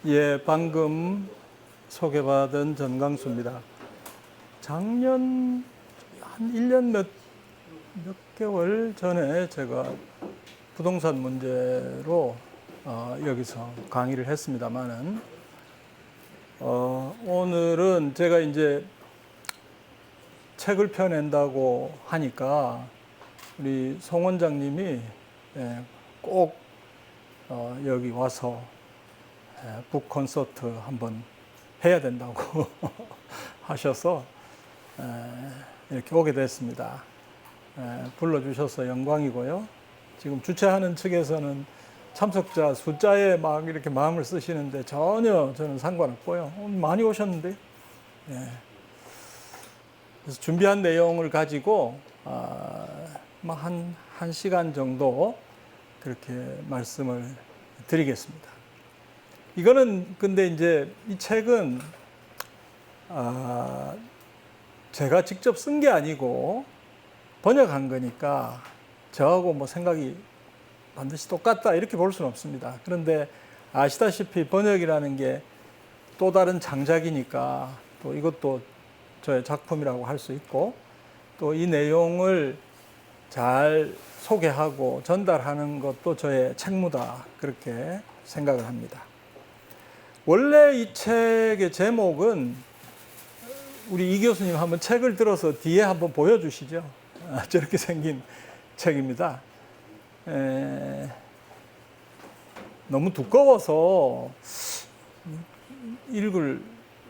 예, 방금 소개받은 전강수입니다. 작년 한 1년 몇 개월 전에 제가 부동산 문제로 여기서 강의를 했습니다만은 오늘은 제가 이제 책을 펴낸다고 하니까 우리 송 원장님이 꼭 여기 와서 북 콘서트 한번 해야 된다고 하셔서 이렇게 오게 됐습니다. 불러주셔서 영광이고요. 지금 주최하는 측에서는 참석자 숫자에 막 이렇게 마음을 쓰시는데 전혀 저는 상관없고요. 오늘 많이 오셨는데, 그래서 준비한 내용을 가지고 한 시간 정도 그렇게 말씀을 드리겠습니다. 이거는 근데 이제 이 책은 제가 직접 쓴 게 아니고 번역한 거니까 저하고 뭐 생각이 반드시 똑같다 이렇게 볼 수는 없습니다. 그런데 아시다시피 번역이라는 게 또 다른 창작이니까 또 이것도 저의 작품이라고 할 수 있고 또 이 내용을 잘 소개하고 전달하는 것도 저의 책무다 그렇게 생각을 합니다. 원래 이 책의 제목은 우리 이 교수님 한번 책을 들어서 뒤에 한번 보여주시죠. 저렇게 생긴 책입니다. 너무 두꺼워서 읽을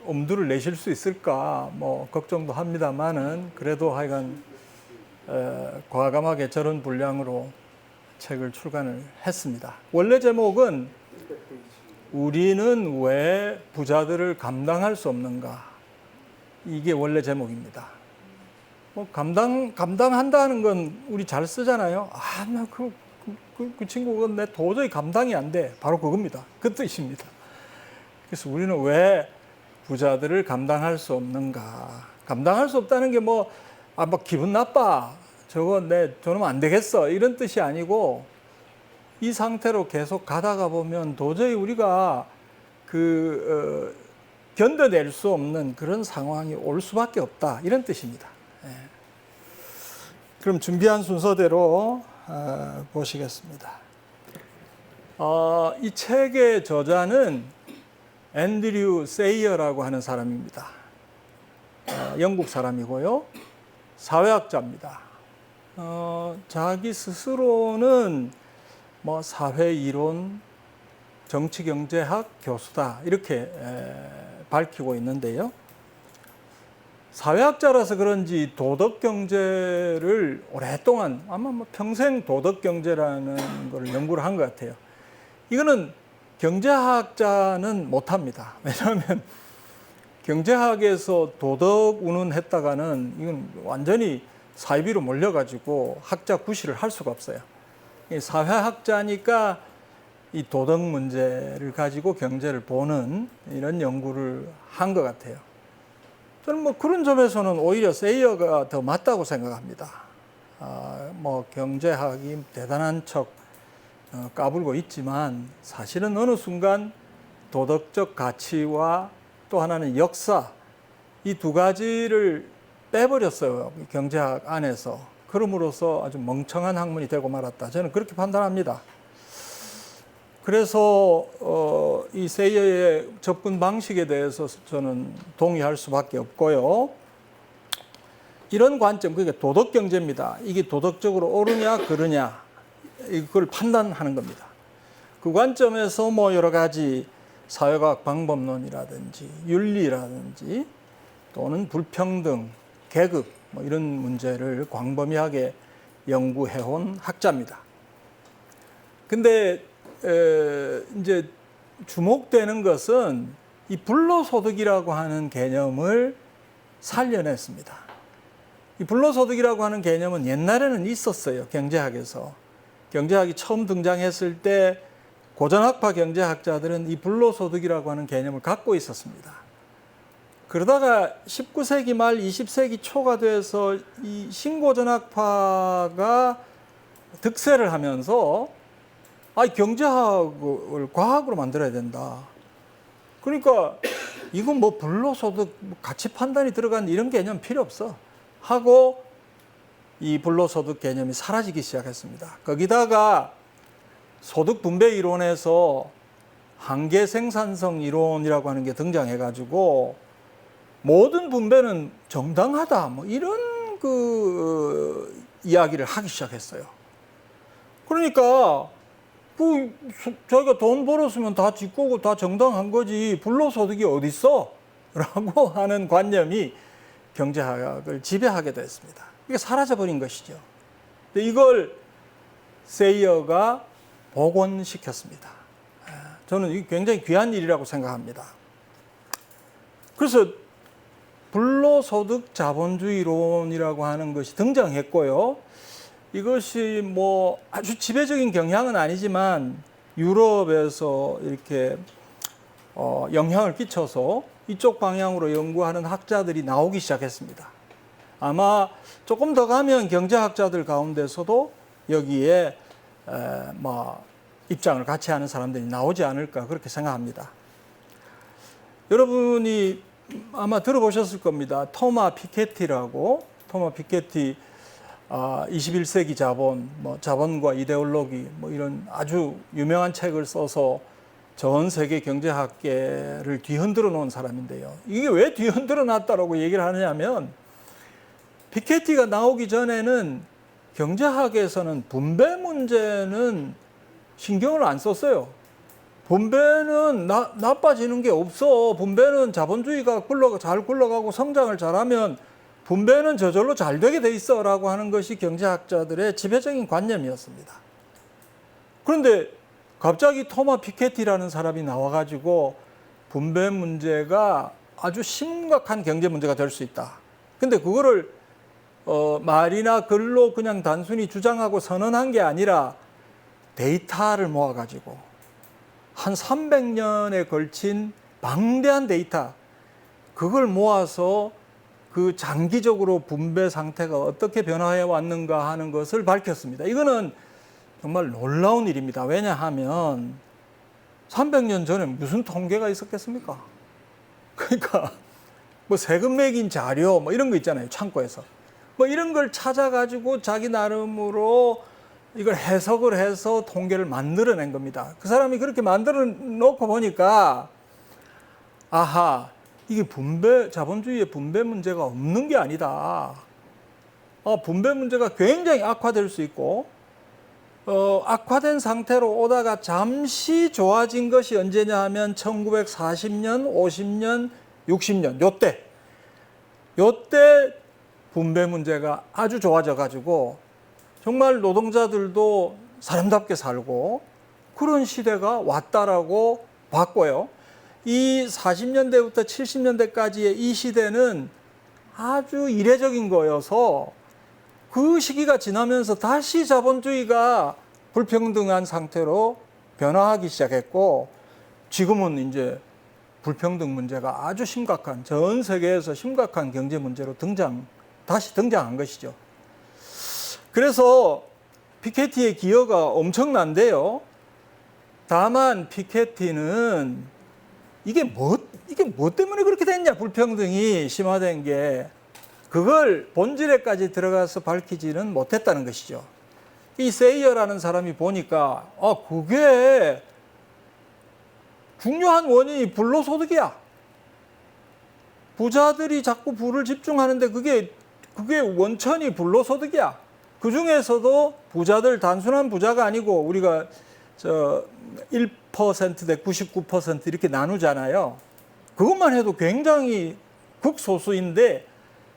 엄두를 내실 수 있을까 뭐 걱정도 합니다만은 그래도 하여간 과감하게 저런 분량으로 책을 출간을 했습니다. 원래 제목은 우리는 왜 부자들을 감당할 수 없는가? 이게 원래 제목입니다. 뭐 감당한다는 건 우리 잘 쓰잖아요. 나 그 친구가 내 도저히 감당이 안 돼. 바로 그겁니다. 그 뜻입니다. 그래서 우리는 왜 부자들을 감당할 수 없는가? 감당할 수 없다는 게 뭐 기분 나빠. 저놈 안 되겠어. 이런 뜻이 아니고 이 상태로 계속 가다가 보면 도저히 우리가 견뎌낼 수 없는 그런 상황이 올 수밖에 없다. 이런 뜻입니다. 그럼 준비한 순서대로 보시겠습니다. 이 책의 저자는 앤드류 세이어라고 하는 사람입니다. 영국 사람이고요. 사회학자입니다. 자기 스스로는 사회이론, 정치경제학 교수다 이렇게 밝히고 있는데요. 사회학자라서 그런지 도덕경제를 오랫동안 아마 평생 도덕경제라는 걸 연구를 한 것 같아요. 이거는 경제학자는 못합니다. 왜냐하면 경제학에서 도덕 운운했다가는 이건 완전히 사이비로 몰려가지고 학자 구실을 할 수가 없어요. 사회학자니까 이 도덕 문제를 가지고 경제를 보는 이런 연구를 한 것 같아요. 저는 그런 점에서는 오히려 세이어가 더 맞다고 생각합니다. 경제학이 대단한 척 까불고 있지만 사실은 어느 순간 도덕적 가치와 또 하나는 역사 이 두 가지를 빼버렸어요. 경제학 안에서. 그럼으로써 아주 멍청한 학문이 되고 말았다. 저는 그렇게 판단합니다. 그래서 이 세이어의 접근 방식에 대해서 저는 동의할 수밖에 없고요. 이런 관점, 그게 도덕경제입니다. 이게 도덕적으로 옳으냐 그르냐 이걸 판단하는 겁니다. 그 관점에서 여러 가지 사회과학 방법론이라든지 윤리라든지 또는 불평등, 계급 이런 문제를 광범위하게 연구해온 학자입니다. 근데 이제 주목되는 것은 이 불로소득이라고 하는 개념을 살려냈습니다. 이 불로소득이라고 하는 개념은 옛날에는 있었어요. 경제학에서. 경제학이 처음 등장했을 때 고전학파 경제학자들은 이 불로소득이라고 하는 개념을 갖고 있었습니다. 그러다가 19세기 말 20세기 초가 돼서 이 신고전학파가 득세를 하면서 경제학을 과학으로 만들어야 된다. 그러니까 이건 뭐 불로소득 가치 판단이 들어간 이런 개념 필요 없어 하고 이 불로소득 개념이 사라지기 시작했습니다. 거기다가 소득 분배 이론에서 한계 생산성 이론이라고 하는 게 등장해가지고 모든 분배는 정당하다 뭐 이런 그 이야기를 하기 시작했어요. 그러니까 그 자기가 돈 벌었으면 다 지 거고 다 정당한 거지 불로소득이 어디 있어? 라고 하는 관념이 경제학을 지배하게 됐습니다. 이게 사라져버린 것이죠. 근데 이걸 세이어가 복원시켰습니다. 저는 이게 굉장히 귀한 일이라고 생각합니다. 그래서 불로소득 자본주의론이라고 하는 것이 등장했고요. 이것이 뭐 아주 지배적인 경향은 아니지만 유럽에서 이렇게 영향을 끼쳐서 이쪽 방향으로 연구하는 학자들이 나오기 시작했습니다. 아마 조금 더 가면 경제학자들 가운데서도 여기에 뭐 입장을 같이 하는 사람들이 나오지 않을까 그렇게 생각합니다. 여러분이 아마 들어보셨을 겁니다. 토마 피케티라고. 토마 피케티 21세기 자본, 뭐 자본과 이데올로기 뭐 이런 아주 유명한 책을 써서 전 세계 경제학계를 뒤흔들어 놓은 사람인데요. 이게 왜 뒤흔들어 놨다라고 얘기를 하냐면 피케티가 나오기 전에는 경제학에서는 분배 문제는 신경을 안 썼어요. 분배는 나빠지는 게 없어. 분배는 자본주의가 잘 굴러가고 성장을 잘하면 분배는 저절로 잘 되게 돼 있어 라고 하는 것이 경제학자들의 지배적인 관념이었습니다. 그런데 갑자기 토마 피케티라는 사람이 나와가지고 분배 문제가 아주 심각한 경제 문제가 될 수 있다. 근데 그거를 말이나 글로 그냥 단순히 주장하고 선언한 게 아니라 데이터를 모아가지고 한 300년에 걸친 방대한 데이터 그걸 모아서 그 장기적으로 분배 상태가 어떻게 변화해 왔는가 하는 것을 밝혔습니다. 이거는 정말 놀라운 일입니다. 왜냐하면 300년 전에 무슨 통계가 있었겠습니까? 그러니까 뭐 세금 매긴 자료 뭐 이런 거 있잖아요. 창고에서. 뭐 이런 걸 찾아가지고 자기 나름으로 이걸 해석을 해서 통계를 만들어낸 겁니다. 그 사람이 그렇게 만들어 놓고 보니까 아하, 이게 자본주의의 분배 문제가 없는 게 아니다. 분배 문제가 굉장히 악화될 수 있고 악화된 상태로 오다가 잠시 좋아진 것이 언제냐 하면 1940년, 50년, 60년 요때 분배 문제가 아주 좋아져 가지고 정말 노동자들도 사람답게 살고 그런 시대가 왔다라고 봤고요. 이 40년대부터 70년대까지의 이 시대는 아주 이례적인 거여서 그 시기가 지나면서 다시 자본주의가 불평등한 상태로 변화하기 시작했고 지금은 이제 불평등 문제가 아주 심각한 전 세계에서 심각한 경제 문제로 다시 등장한 것이죠. 그래서 피케티의 기여가 엄청난데요. 다만 피케티는 이게 뭐 때문에 그렇게 됐냐, 불평등이 심화된 게 그걸 본질에까지 들어가서 밝히지는 못했다는 것이죠. 이 세이어라는 사람이 보니까 그게 중요한 원인이 불로소득이야. 부자들이 자꾸 부를 집중하는데 그게 원천이 불로소득이야. 그 중에서도 부자들 단순한 부자가 아니고 우리가 1% 대 99% 이렇게 나누잖아요. 그것만 해도 굉장히 극소수인데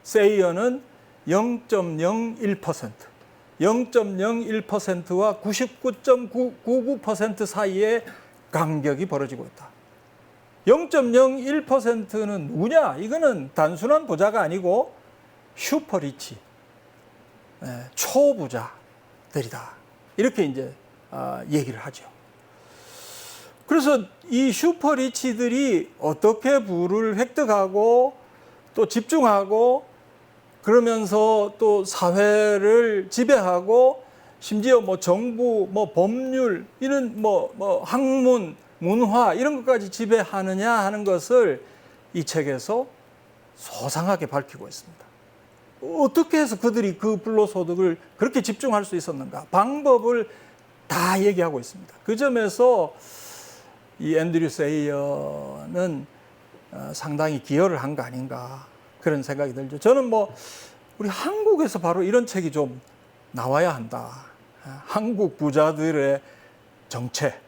세이어는 0.01%, 0.01%와 99.99% 사이에 간격이 벌어지고 있다. 0.01%는 누구냐? 이거는 단순한 부자가 아니고 슈퍼리치, 초부자들이다. 이렇게 이제 얘기를 하죠. 그래서 이 슈퍼리치들이 어떻게 부를 획득하고 또 집중하고 그러면서 또 사회를 지배하고 심지어 뭐 정부, 뭐 법률, 이런 뭐 학문, 문화 이런 것까지 지배하느냐 하는 것을 이 책에서 소상하게 밝히고 있습니다. 어떻게 해서 그들이 그 불로소득을 그렇게 집중할 수 있었는가? 방법을 다 얘기하고 있습니다. 그 점에서 이 앤드류 세이어는 상당히 기여를 한 거 아닌가 그런 생각이 들죠. 저는 우리 한국에서 바로 이런 책이 좀 나와야 한다. 한국 부자들의 정체.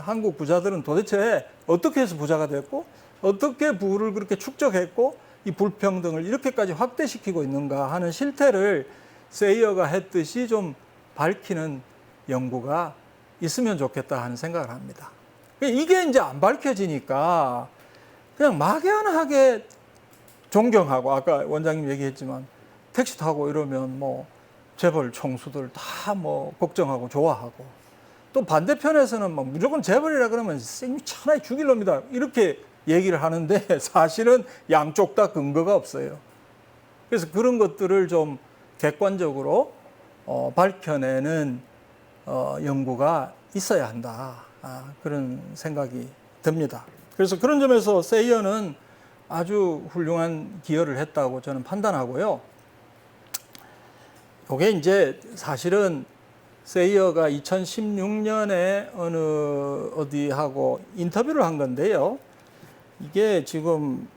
한국 부자들은 도대체 어떻게 해서 부자가 됐고 어떻게 부를 그렇게 축적했고 이 불평등을 이렇게까지 확대시키고 있는가 하는 실태를 세이어가 했듯이 좀 밝히는 연구가 있으면 좋겠다 하는 생각을 합니다. 이게 이제 안 밝혀지니까 그냥 막연하게 존경하고 아까 원장님 얘기했지만 택시 타고 이러면 재벌 총수들 다 걱정하고 좋아하고 또 반대편에서는 무조건 재벌이라 그러면 쌩 천하에 죽일 놈이다 이렇게 얘기를 하는데 사실은 양쪽 다 근거가 없어요. 그래서 그런 것들을 좀 객관적으로 밝혀내는 연구가 있어야 한다. 그런 생각이 듭니다. 그래서 그런 점에서 세이어는 아주 훌륭한 기여를 했다고 저는 판단하고요. 이게 이제 사실은 세이어가 2016년에 어디하고 인터뷰를 한 건데요. 이게 지금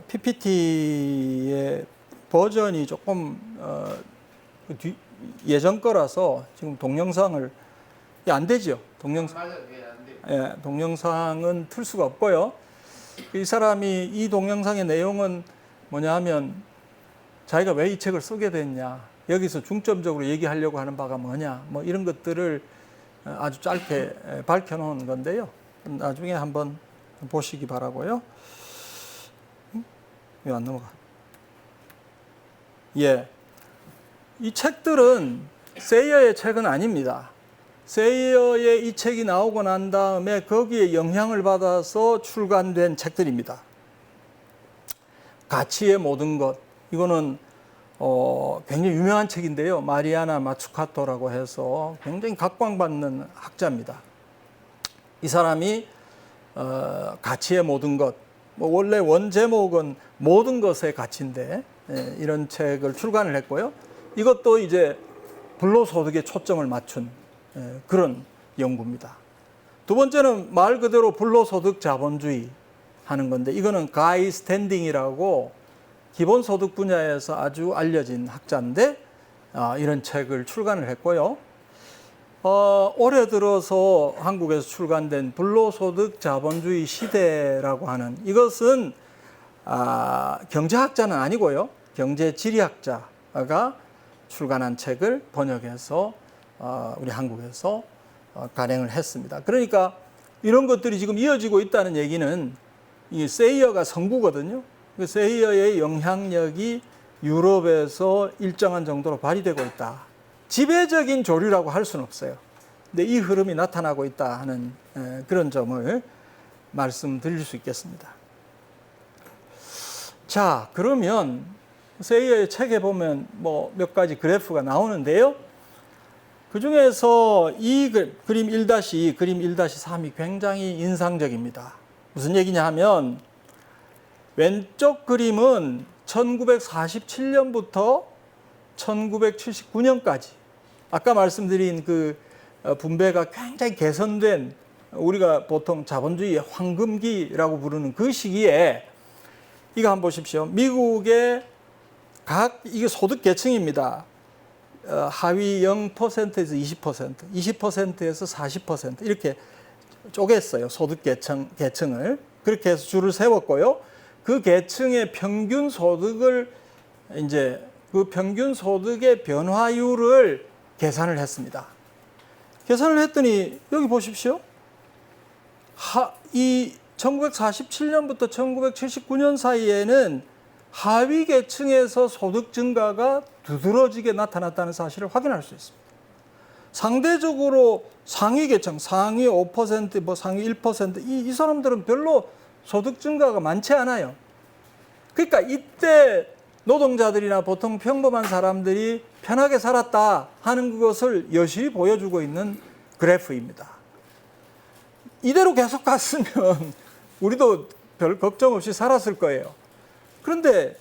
PPT의 버전이 조금 예전 거라서 지금 동영상을 안 되죠. 동영상은 틀 수가 없고요. 이 사람이 이 동영상의 내용은 뭐냐 하면 자기가 왜 이 책을 쓰게 됐냐, 여기서 중점적으로 얘기하려고 하는 바가 뭐냐, 이런 것들을 아주 짧게 밝혀놓은 건데요. 나중에 한번 보시기 바라고요. 왜 안 넘어가? 예, 이 책들은 세이어의 책은 아닙니다. 세이어의 이 책이 나오고 난 다음에 거기에 영향을 받아서 출간된 책들입니다. 가치의 모든 것, 이거는 굉장히 유명한 책인데요. 마리아나 마츠카토라고 해서 굉장히 각광받는 학자입니다. 이 사람이 가치의 모든 것, 원래 원제목은 모든 것의 가치인데 이런 책을 출간을 했고요. 이것도 이제 불로소득에 초점을 맞춘 그런 연구입니다. 두 번째는 말 그대로 불로소득 자본주의 하는 건데 이거는 가이 스탠딩이라고 기본소득 분야에서 아주 알려진 학자인데 이런 책을 출간을 했고요. 올해 들어서 한국에서 출간된 불로소득 자본주의 시대라고 하는 이것은 경제학자는 아니고요. 경제지리학자가 출간한 책을 번역해서 우리 한국에서 발행을 했습니다. 그러니까 이런 것들이 지금 이어지고 있다는 얘기는 이 세이어가 선구거든요. 그 세이어의 영향력이 유럽에서 일정한 정도로 발휘되고 있다. 지배적인 조류라고 할 수는 없어요. 근데 이 흐름이 나타나고 있다 하는 그런 점을 말씀드릴 수 있겠습니다. 자, 그러면 세이어의 책에 보면 몇 가지 그래프가 나오는데요. 그 중에서 이 그림 1-2, 그림 1-3이 굉장히 인상적입니다. 무슨 얘기냐 하면 왼쪽 그림은 1947년부터 1979년까지 아까 말씀드린 그 분배가 굉장히 개선된 우리가 보통 자본주의의 황금기라고 부르는 그 시기에 이거 한번 보십시오. 미국의 이게 소득 계층입니다. 하위 0%에서 20%, 20%에서 40% 이렇게 쪼갰어요. 소득 계층을. 그렇게 해서 줄을 세웠고요. 그 계층의 평균 소득을 이제 그 평균 소득의 변화율을 계산을 했습니다. 계산을 했더니 여기 보십시오. 이 1947년부터 1979년 사이에는 하위 계층에서 소득 증가가 두드러지게 나타났다는 사실을 확인할 수 있습니다. 상대적으로 상위 계층, 상위 5%, 상위 1%, 이 사람들은 별로 소득 증가가 많지 않아요. 그러니까 이때 노동자들이나 보통 평범한 사람들이 편하게 살았다 하는 것을 여실히 보여주고 있는 그래프입니다. 이대로 계속 갔으면 우리도 별 걱정 없이 살았을 거예요. 그런데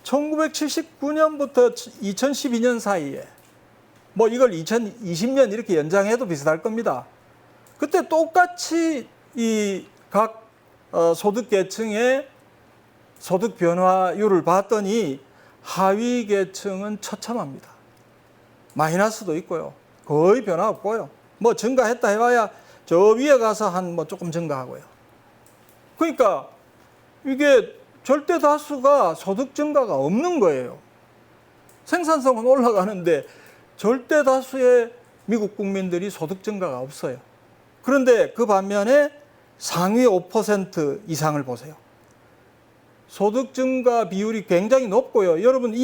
1979년부터 2012년 사이에 뭐 이걸 2020년 이렇게 연장해도 비슷할 겁니다. 그때 똑같이 이 각 소득 계층의 소득 변화율을 봤더니 하위 계층은 처참합니다. 마이너스도 있고요. 거의 변화 없고요. 뭐 증가했다 해봐야 저 위에 가서 한 뭐 조금 증가하고요. 그러니까 이게 절대 다수가 소득 증가가 없는 거예요. 생산성은 올라가는데 절대 다수의 미국 국민들이 소득 증가가 없어요. 그런데 그 반면에 상위 5% 이상을 보세요. 소득 증가 비율이 굉장히 높고요. 여러분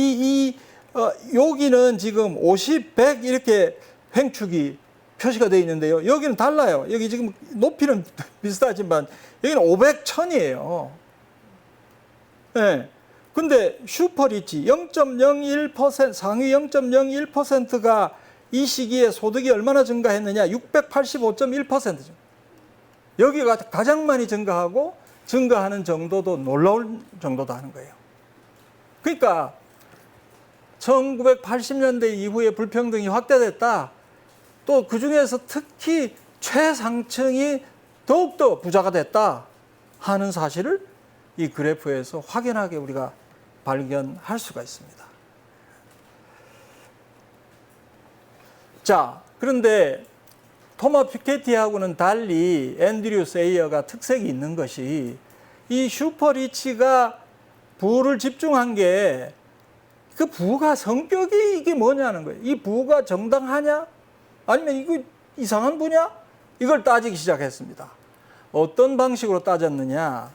여기는 지금 50, 100 이렇게 횡축이 표시가 되어 있는데요. 여기는 달라요. 여기 지금 높이는 비슷하지만 여기는 500, 1000이에요. 네. 근데 슈퍼리치 0.01% 상위 0.01%가 이 시기에 소득이 얼마나 증가했느냐? 685.1%죠. 여기가 가장 많이 증가하고 증가하는 정도도 놀라울 정도도 하는 거예요. 그러니까 1980년대 이후에 불평등이 확대됐다. 또 그중에서 특히 최상층이 더욱더 부자가 됐다 하는 사실을 이 그래프에서 확연하게 우리가 발견할 수가 있습니다. 자, 그런데 토마 피케티하고는 달리 앤드류 세이어가 특색이 있는 것이 이 슈퍼리치가 부를 집중한 게 그 부가 성격이 이게 뭐냐는 거예요. 이 부가 정당하냐? 아니면 이거 이상한 부냐? 이걸 따지기 시작했습니다. 어떤 방식으로 따졌느냐?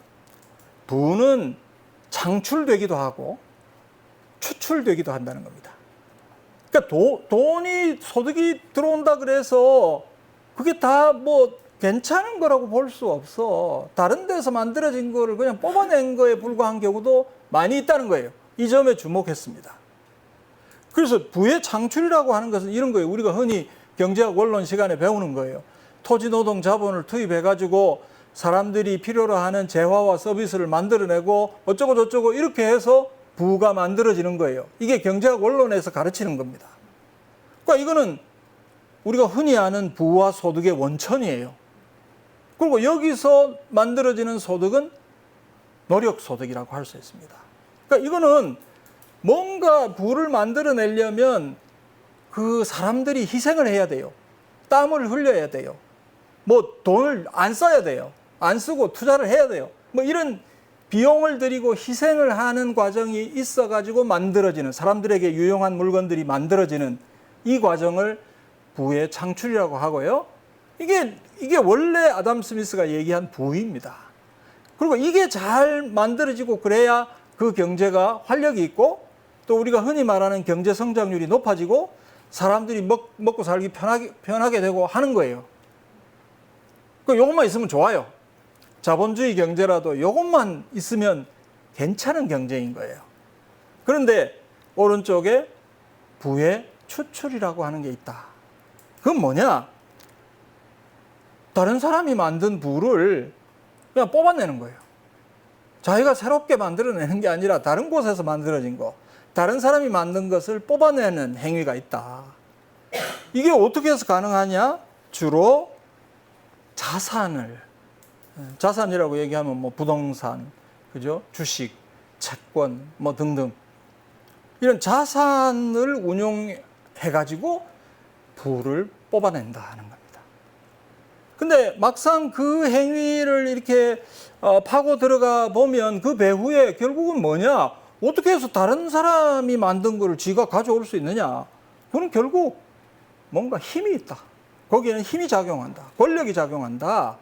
부는 창출되기도 하고 추출되기도 한다는 겁니다. 그러니까 돈이 소득이 들어온다 그래서 그게 다 뭐 괜찮은 거라고 볼 수 없어. 다른 데서 만들어진 거를 그냥 뽑아낸 거에 불과한 경우도 많이 있다는 거예요. 이 점에 주목했습니다. 그래서 부의 창출이라고 하는 것은 이런 거예요. 우리가 흔히 경제학 원론 시간에 배우는 거예요. 토지 노동 자본을 투입해가지고 사람들이 필요로 하는 재화와 서비스를 만들어내고 어쩌고 저쩌고 이렇게 해서 부가 만들어지는 거예요. 이게 경제학 원론에서 가르치는 겁니다. 그러니까 이거는 우리가 흔히 아는 부와 소득의 원천이에요. 그리고 여기서 만들어지는 소득은 노력소득이라고 할 수 있습니다. 그러니까 이거는 뭔가 부를 만들어내려면 그 사람들이 희생을 해야 돼요. 땀을 흘려야 돼요. 뭐 돈을 안 써야 돼요. 안 쓰고 투자를 해야 돼요. 뭐 이런 비용을 들이고 희생을 하는 과정이 있어가지고 만들어지는, 사람들에게 유용한 물건들이 만들어지는 이 과정을 부의 창출이라고 하고요. 이게 원래 아담 스미스가 얘기한 부입니다. 그리고 이게 잘 만들어지고 그래야 그 경제가 활력이 있고 또 우리가 흔히 말하는 경제 성장률이 높아지고 사람들이 먹고 살기 편하게 되고 하는 거예요. 요것만 있으면 좋아요. 자본주의 경제라도 이것만 있으면 괜찮은 경제인 거예요. 그런데 오른쪽에 부의 추출이라고 하는 게 있다. 그건 뭐냐? 다른 사람이 만든 부를 그냥 뽑아내는 거예요. 자기가 새롭게 만들어내는 게 아니라 다른 곳에서 만들어진 거, 다른 사람이 만든 것을 뽑아내는 행위가 있다. 이게 어떻게 해서 가능하냐? 주로 자산이라고 얘기하면 뭐 부동산, 그죠? 주식, 채권, 뭐 등등. 이런 자산을 운용해가지고 부를 뽑아낸다 하는 겁니다. 근데 막상 그 행위를 이렇게 파고 들어가 보면 그 배후에 결국은 뭐냐? 어떻게 해서 다른 사람이 만든 거를 지가 가져올 수 있느냐? 그건 결국 뭔가 힘이 있다. 거기에는 힘이 작용한다. 권력이 작용한다.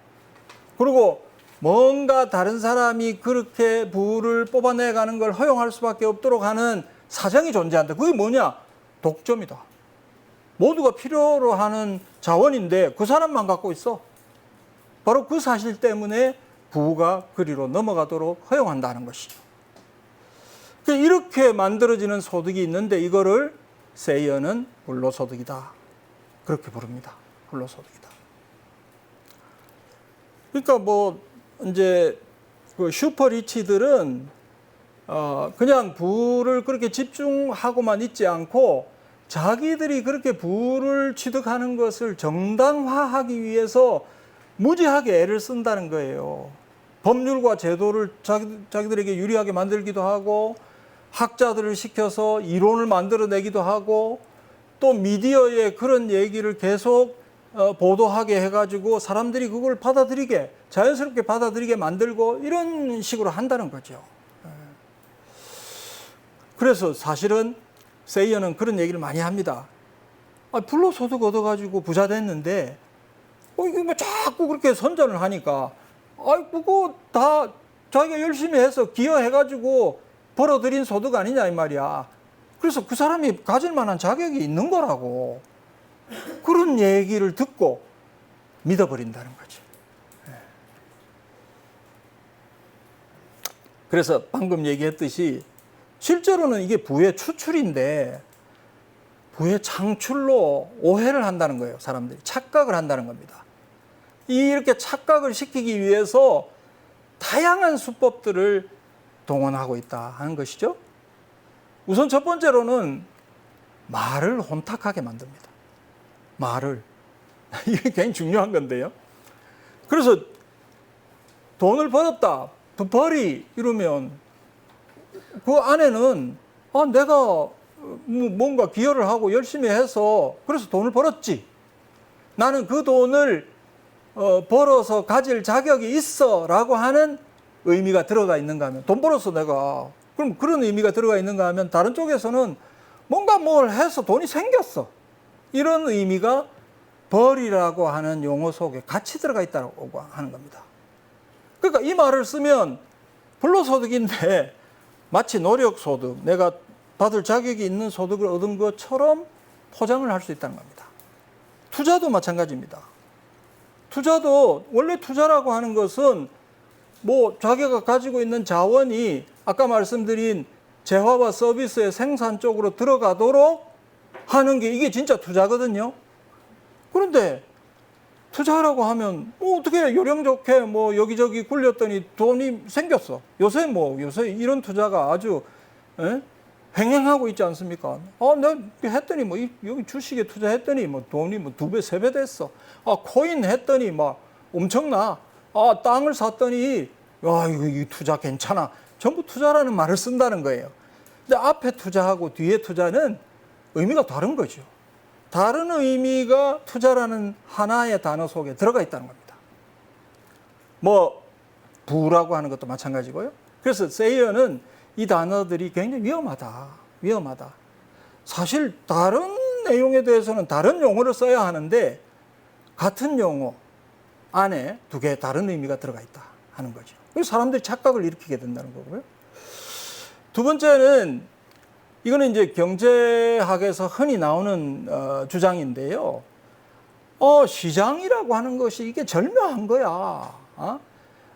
그리고 뭔가 다른 사람이 그렇게 부를 뽑아내가는 걸 허용할 수밖에 없도록 하는 사정이 존재한다. 그게 뭐냐? 독점이다. 모두가 필요로 하는 자원인데 그 사람만 갖고 있어. 바로 그 사실 때문에 부가 그리로 넘어가도록 허용한다는 것이죠. 이렇게 만들어지는 소득이 있는데 이거를 세이어는 불로소득이다. 그렇게 부릅니다. 불로소득이다. 그러니까 뭐 이제 그 슈퍼리치들은 그냥 부를 그렇게 집중하고만 있지 않고 자기들이 그렇게 부를 취득하는 것을 정당화하기 위해서 무지하게 애를 쓴다는 거예요. 법률과 제도를 자기들에게 유리하게 만들기도 하고 학자들을 시켜서 이론을 만들어내기도 하고 또 미디어에 그런 얘기를 계속 보도하게 해가지고 사람들이 그걸 받아들이게 자연스럽게 받아들이게 만들고 이런 식으로 한다는 거죠. 그래서 사실은 세이어는 그런 얘기를 많이 합니다. 불로소득 얻어가지고 부자 됐는데 이거 뭐 자꾸 그렇게 선전을 하니까 그거 다 자기가 열심히 해서 기여해가지고 벌어들인 소득 아니냐 이 말이야. 그래서 그 사람이 가질 만한 자격이 있는 거라고. 그런 얘기를 듣고 믿어버린다는 거죠. 그래서 방금 얘기했듯이 실제로는 이게 부의 추출인데 부의 창출로 오해를 한다는 거예요. 사람들이 착각을 한다는 겁니다. 이렇게 착각을 시키기 위해서 다양한 수법들을 동원하고 있다 하는 것이죠. 우선 첫 번째로는 말을 혼탁하게 만듭니다. 말을. 이게 굉장히 중요한 건데요. 그래서 돈을 벌었다, 벌이 이러면 그 안에는 내가 뭔가 기여를 하고 열심히 해서 그래서 돈을 벌었지. 나는 그 돈을 벌어서 가질 자격이 있어 라고 하는 의미가 들어가 있는가 하면 돈 벌어서 내가 그럼 그런 의미가 들어가 있는가 하면 다른 쪽에서는 뭔가 뭘 해서 돈이 생겼어. 이런 의미가 벌이라고 하는 용어 속에 같이 들어가 있다고 하는 겁니다. 그러니까 이 말을 쓰면 불로소득인데 마치 노력소득, 내가 받을 자격이 있는 소득을 얻은 것처럼 포장을 할 수 있다는 겁니다. 투자도 마찬가지입니다. 투자도 원래 투자라고 하는 것은 뭐 자기가 가지고 있는 자원이 아까 말씀드린 재화와 서비스의 생산 쪽으로 들어가도록 하는 게 이게 진짜 투자거든요. 그런데 투자라고 하면 어떻게 요령 좋게 뭐 여기저기 굴렸더니 돈이 생겼어. 요새 이런 투자가 아주 횡행하고 있지 않습니까? 내가 했더니 뭐 여기 주식에 투자했더니 뭐 돈이 뭐 2배, 3배 됐어. 코인 했더니 막 엄청나. 땅을 샀더니 이 투자 괜찮아. 전부 투자라는 말을 쓴다는 거예요. 근데 앞에 투자하고 뒤에 투자는 의미가 다른 거죠. 다른 의미가 투자라는 하나의 단어 속에 들어가 있다는 겁니다. 뭐 부라고 하는 것도 마찬가지고요. 그래서 세이어는 이 단어들이 굉장히 위험하다. 사실 다른 내용에 대해서는 다른 용어를 써야 하는데 같은 용어 안에 두 개의 다른 의미가 들어가 있다 하는 거죠. 그래서 사람들이 착각을 일으키게 된다는 거고요. 두 번째는 이거는 이제 경제학에서 흔히 나오는 주장인데요. 시장이라고 하는 것이 이게 절묘한 거야.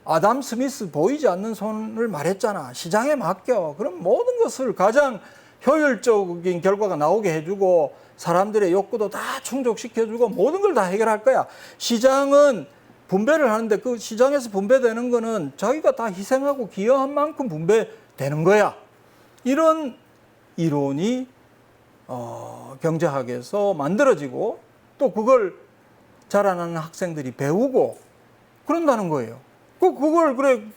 아담 스미스 보이지 않는 손을 말했잖아. 시장에 맡겨. 그럼 모든 것을 가장 효율적인 결과가 나오게 해주고 사람들의 욕구도 다 충족시켜주고 모든 걸 다 해결할 거야. 시장은 분배를 하는데 그 시장에서 분배되는 거는 자기가 다 희생하고 기여한 만큼 분배되는 거야. 이런 이론이 경제학에서 만들어지고 또 그걸 자라나는 학생들이 배우고 그런다는 거예요. 그걸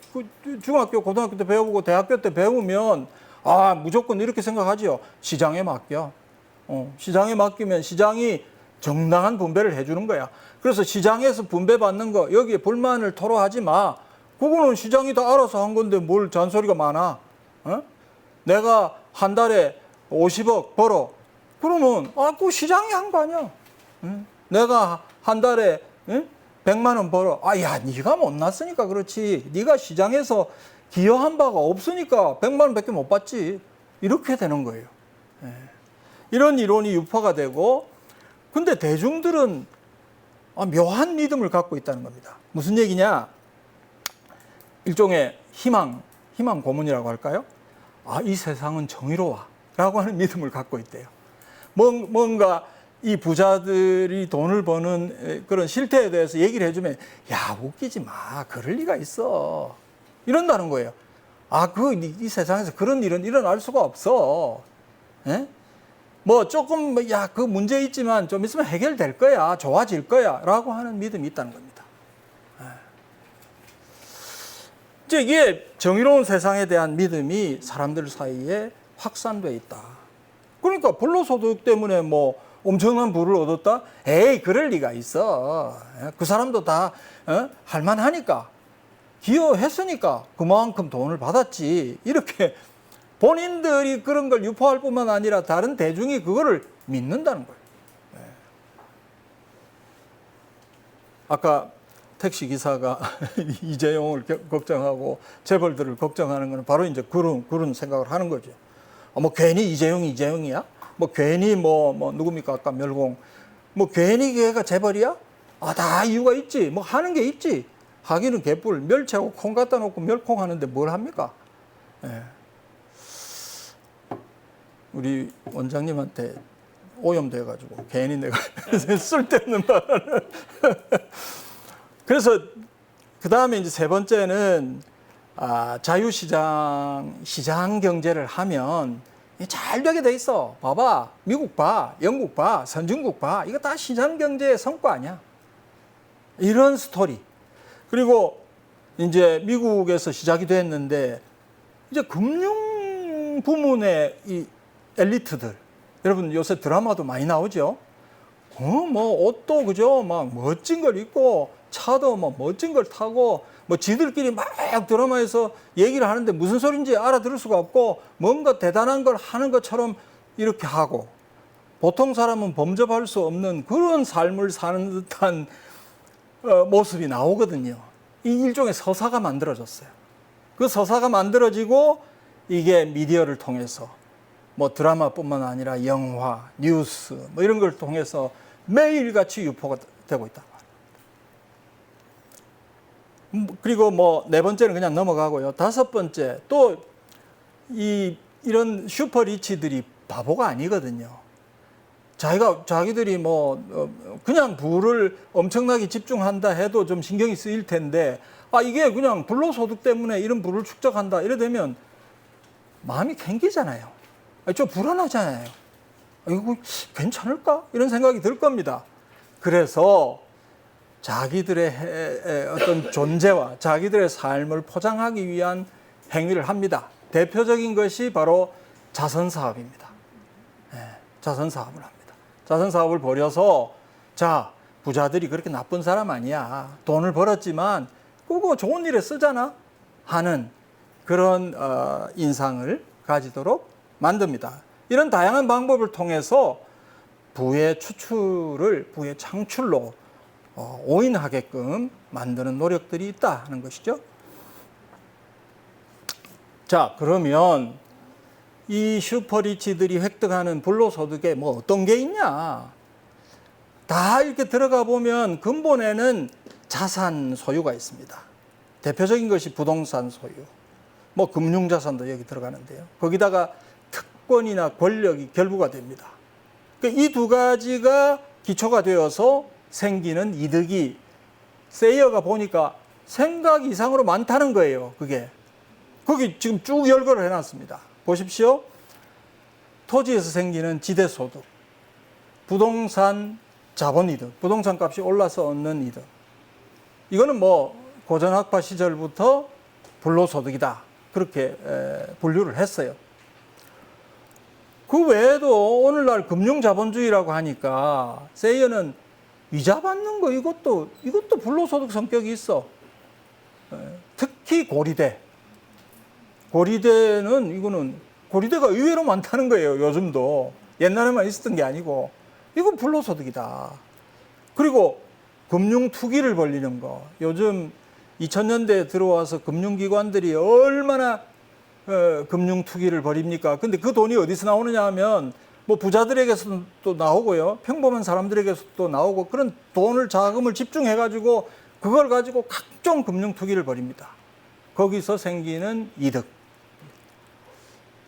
중학교, 고등학교 때 배우고 대학교 때 배우면 무조건 이렇게 생각하지요. 시장에 맡겨. 시장에 맡기면 시장이 정당한 분배를 해주는 거야. 그래서 시장에서 분배받는 거 여기에 불만을 토로하지 마. 그거는 시장이 다 알아서 한 건데 뭘 잔소리가 많아. 내가 한 달에 50억 벌어. 그러면 그 시장이 한 거 아니야. 내가 한 달에 100만 원 벌어. 네가 못났으니까 그렇지. 네가 시장에서 기여한 바가 없으니까 100만 원밖에 못 받지. 이렇게 되는 거예요. 이런 이론이 유포가 되고 근데 대중들은 묘한 믿음을 갖고 있다는 겁니다. 무슨 얘기냐? 일종의 희망 고문이라고 할까요? 이 세상은 정의로워 라고 하는 믿음을 갖고 있대요. 뭔가 이 부자들이 돈을 버는 그런 실태에 대해서 얘기를 해주면, 야, 웃기지 마. 그럴 리가 있어. 이런다는 거예요. 이 세상에서 그런 일은 일어날 수가 없어. 예? 뭐 조금, 야, 그 문제 있지만 좀 있으면 해결될 거야. 좋아질 거야. 라고 하는 믿음이 있다는 겁니다. 이제 이게 정의로운 세상에 대한 믿음이 사람들 사이에 확산돼 있다. 그러니까 불로소득 때문에 뭐 엄청난 부를 얻었다? 에이, 그럴 리가 있어. 그 사람도 다 할만하니까, 기여했으니까 그만큼 돈을 받았지. 이렇게 본인들이 그런 걸 유포할 뿐만 아니라 다른 대중이 그거를 믿는다는 거예요. 아까 택시 기사가 이재용을 걱정하고 재벌들을 걱정하는 것은 바로 이제 그런 생각을 하는 거죠. 뭐 괜히 이재용이야? 뭐 괜히 뭐 누굽니까? 아까 멸공. 뭐 괜히 걔가 재벌이야? 다 이유가 있지. 뭐 하는 게 있지. 하기는 개뿔. 멸치하고 콩 갖다 놓고 멸콩 하는데 뭘 합니까? 예. 우리 원장님한테 오염돼가지고 괜히 내가 쓸데없는 말을. 그래서 그 다음에 이제 세 번째는 시장 경제를 하면 잘 되게 돼 있어. 봐봐, 미국 봐, 영국 봐, 선진국 봐. 이거 다 시장 경제의 성과 아니야. 이런 스토리. 그리고 이제 미국에서 시작이 됐는데 이제 금융 부문의 이 엘리트들, 여러분 요새 드라마도 많이 나오죠. 뭐 옷도 그죠, 막 멋진 걸 입고 차도 뭐 멋진 걸 타고 뭐 지들끼리 막 드라마에서 얘기를 하는데 무슨 소린지 알아들을 수가 없고 뭔가 대단한 걸 하는 것처럼 이렇게 하고, 보통 사람은 범접할 수 없는 그런 삶을 사는 듯한 모습이 나오거든요. 이 일종의 서사가 만들어졌어요. 그 서사가 만들어지고 이게 미디어를 통해서 뭐 드라마뿐만 아니라 영화, 뉴스 뭐 이런 걸 통해서 매일같이 유포가 되고 있다. 그리고 뭐 네 번째는 그냥 넘어가고요. 다섯 번째, 또 이런 슈퍼리치들이 바보가 아니거든요. 자기들이 뭐 그냥 부를 엄청나게 집중한다 해도 좀 신경이 쓰일 텐데, 이게 그냥 불로소득 때문에 이런 부를 축적한다 이래 되면 마음이 캥기잖아요. 좀 불안하잖아요. 이거 괜찮을까? 이런 생각이 들 겁니다. 그래서 자기들의 어떤 존재와 자기들의 삶을 포장하기 위한 행위를 합니다. 대표적인 것이 바로 자선사업입니다. 자선사업을 합니다. 자선사업을 벌여서, 자, 부자들이 그렇게 나쁜 사람 아니야. 돈을 벌었지만 그거 좋은 일에 쓰잖아 하는 그런 인상을 가지도록 만듭니다. 이런 다양한 방법을 통해서 부의 창출로 오인하게끔 만드는 노력들이 있다 하는 것이죠. 자, 그러면 이 슈퍼리치들이 획득하는 불로소득에 뭐 어떤 게 있냐? 다 이렇게 들어가 보면 근본에는 자산 소유가 있습니다. 대표적인 것이 부동산 소유, 뭐 금융자산도 여기 들어가는데요. 거기다가 특권이나 권력이 결부가 됩니다. 이 두 가지가 기초가 되어서 생기는 이득이 세이어가 보니까 생각 이상으로 많다는 거예요. 거기 지금 쭉 열거를 해놨습니다. 보십시오. 토지에서 생기는 지대소득, 부동산 자본이득, 부동산 값이 올라서 얻는 이득. 이거는 뭐 고전학파 시절부터 불로소득이다. 그렇게 분류를 했어요. 그 외에도 오늘날 금융자본주의라고 하니까 세이어는 이자 받는 거 이것도 불로소득 성격이 있어. 특히 고리대는 고리대가 의외로 많다는 거예요. 요즘도. 옛날에만 있었던 게 아니고 이건 불로소득이다. 그리고 금융 투기를 벌리는 거. 요즘 2000년대에 들어와서 금융기관들이 얼마나 금융 투기를 벌입니까? 근데 그 돈이 어디서 나오느냐 하면 뭐 부자들에게서도 또 나오고요. 평범한 사람들에게서도 또 나오고, 그런 돈을 자금을 집중해 가지고 그걸 가지고 각종 금융 투기를 벌입니다. 거기서 생기는 이득.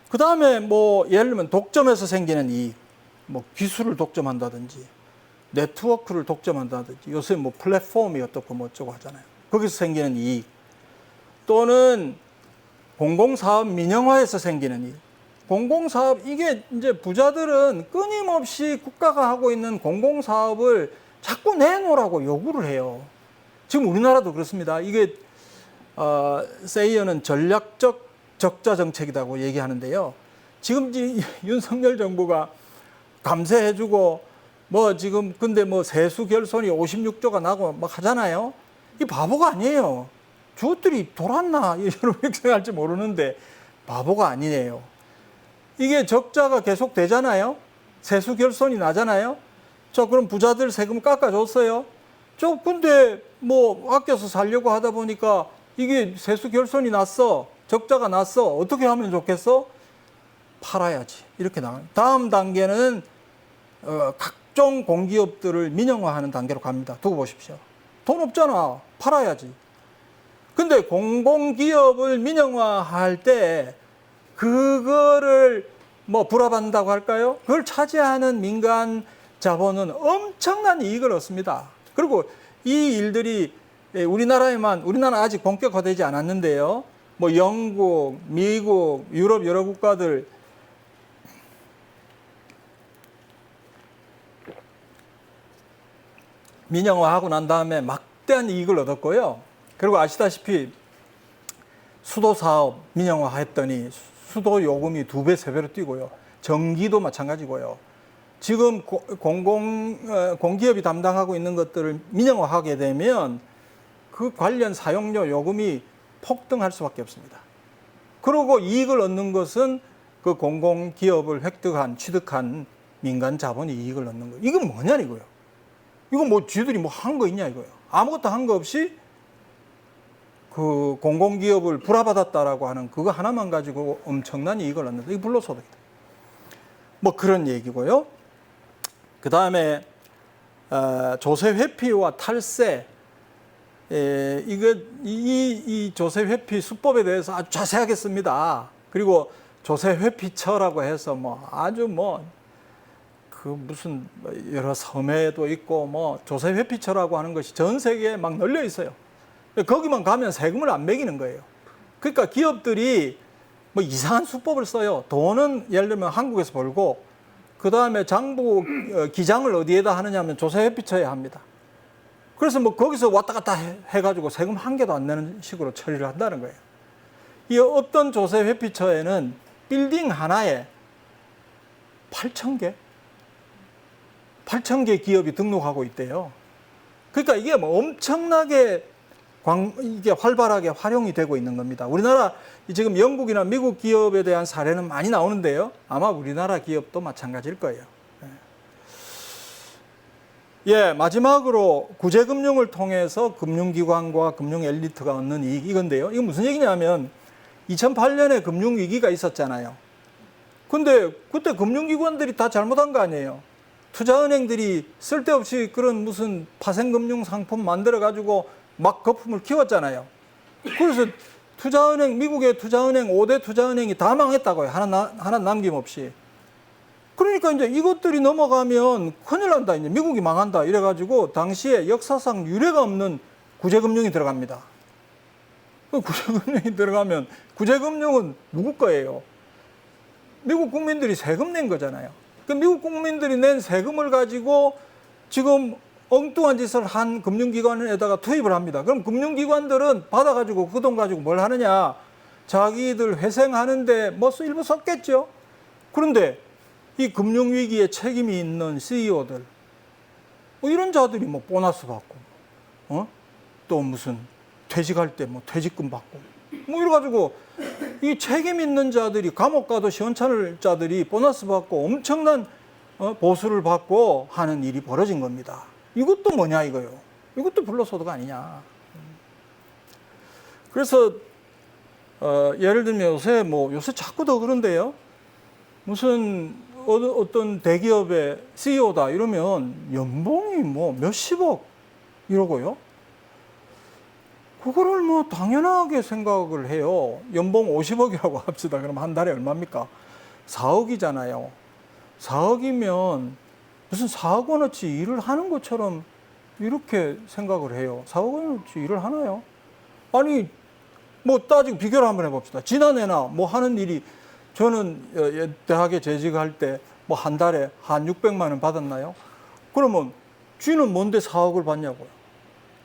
그다음에 뭐 예를 들면 독점에서 생기는 이익. 뭐 기술을 독점한다든지 네트워크를 독점한다든지 요새 뭐 플랫폼이 어떻고 뭐 어쩌고 하잖아요. 거기서 생기는 이익 또는 공공사업 민영화에서 생기는 이익. 공공사업 이게 이제 부자들은 끊임없이 국가가 하고 있는 공공사업을 자꾸 내놓으라고 요구를 해요. 지금 우리나라도 그렇습니다. 이게 세이어는 전략적 적자 정책이라고 얘기하는데요. 지금 윤석열 정부가 감세해주고 뭐 지금 근데 뭐 세수 결손이 56조가 나고 막 하잖아요. 이 바보가 아니에요. 주것들이 돌았나 이렇게 생각할지 모르는데 바보가 아니네요. 이게 적자가 계속 되잖아요. 세수 결손이 나잖아요. 자, 그럼 부자들 세금 깎아줬어요. 저 근데 뭐 아껴서 살려고 하다 보니까 이게 세수 결손이 났어. 적자가 났어. 어떻게 하면 좋겠어? 팔아야지. 이렇게 나가요. 다음 단계는 각종 공기업들을 민영화하는 단계로 갑니다. 두고 보십시오. 돈 없잖아. 팔아야지. 근데 공공기업을 민영화할 때 그거를 뭐 불합한다고 할까요? 그걸 차지하는 민간 자본은 엄청난 이익을 얻습니다. 그리고 이 일들이 우리나라 아직 본격화되지 않았는데요. 뭐 영국, 미국, 유럽 여러 국가들 민영화하고 난 다음에 막대한 이익을 얻었고요. 그리고 아시다시피 수도 사업 민영화했더니 수도 요금이 2배, 3배로 뛰고요. 전기도 마찬가지고요. 지금 공기업이 담당하고 있는 것들을 민영화하게 되면 그 관련 사용료 요금이 폭등할 수밖에 없습니다. 그리고 이익을 얻는 것은 그 공공기업을 취득한 민간 자본이 이익을 얻는 거예요. 이건 뭐냐 이거요. 이거 뭐 쥐들이 뭐 한 거 있냐 이거예요. 아무것도 한 거 없이 그 공공기업을 불화받았다라고 하는 그거 하나만 가지고 엄청난 이익을 얻는다. 이게 불로소득이다. 뭐 그런 얘기고요. 그 다음에 조세 회피와 탈세. 이 조세 회피 수법에 대해서 아주 자세하게 씁니다. 그리고 조세 회피처라고 해서 뭐 아주 뭐 그 무슨 여러 섬에도 있고 뭐 조세 회피처라고 하는 것이 전 세계에 막 널려 있어요. 거기만 가면 세금을 안 매기는 거예요. 그러니까 기업들이 뭐 이상한 수법을 써요. 돈은 예를 들면 한국에서 벌고 그 다음에 장부 기장을 어디에다 하느냐 하면 조세 회피처에 합니다. 그래서 뭐 거기서 왔다 갔다 해가지고 세금 한 개도 안 내는 식으로 처리를 한다는 거예요. 이 어떤 조세 회피처에는 빌딩 하나에 8,000개 기업이 등록하고 있대요. 그러니까 이게 뭐 엄청나게 이게 활발하게 활용이 되고 있는 겁니다. 우리나라 지금 영국이나 미국 기업에 대한 사례는 많이 나오는데요. 아마 우리나라 기업도 마찬가지일 거예요. 예, 마지막으로 구제금융을 통해서 금융기관과 금융 엘리트가 얻는 이익 이건데요. 이건 무슨 얘기냐면 2008년에 금융위기가 있었잖아요. 근데 그때 금융기관들이 다 잘못한 거 아니에요. 투자은행들이 쓸데없이 그런 무슨 파생금융 상품 만들어가지고 막 거품을 키웠잖아요. 그래서 미국의 투자은행, 5대 투자은행이 다 망했다고요. 하나 남김없이. 그러니까 이제 이것들이 넘어가면 큰일 난다. 이제 미국이 망한다. 이래가지고 당시에 역사상 유례가 없는 구제금융이 들어갑니다. 구제금융이 들어가면 구제금융은 누구 거예요? 미국 국민들이 세금 낸 거잖아요. 그 미국 국민들이 낸 세금을 가지고 지금 엉뚱한 짓을 한 금융기관에다가 투입을 합니다. 그럼 금융기관들은 받아가지고 그 돈 가지고 뭘 하느냐? 자기들 회생하는데 뭐 일부 썼겠죠. 그런데 이 금융위기에 책임이 있는 CEO들, 뭐 이런 자들이 뭐 보너스 받고, 또 무슨 퇴직할 때 뭐 퇴직금 받고, 뭐 이래가지고 이 책임 있는 자들이 감옥 가도 시원찮을 자들이 보너스 받고 엄청난 보수를 받고 하는 일이 벌어진 겁니다. 이것도 뭐냐 이거요. 이것도 불로소득 아니냐. 그래서 예를 들면 요새 자꾸 더 그런데요. 무슨 어떤 대기업의 CEO다 이러면 연봉이 뭐 몇십억 이러고요. 그거를 뭐 당연하게 생각을 해요. 연봉 50억이라고 합시다. 그럼 한 달에 얼마입니까? 4억이잖아요. 4억이면 무슨 4억 원어치 일을 하는 것처럼 이렇게 생각을 해요. 4억 원어치 일을 하나요? 아니, 뭐 따지고 비교를 한번 해봅시다. 지난해나 뭐 하는 일이, 저는 대학에 재직할 때 뭐 한 달에 한 600만 원 받았나요? 그러면 쥐는 뭔데 4억을 받냐고요?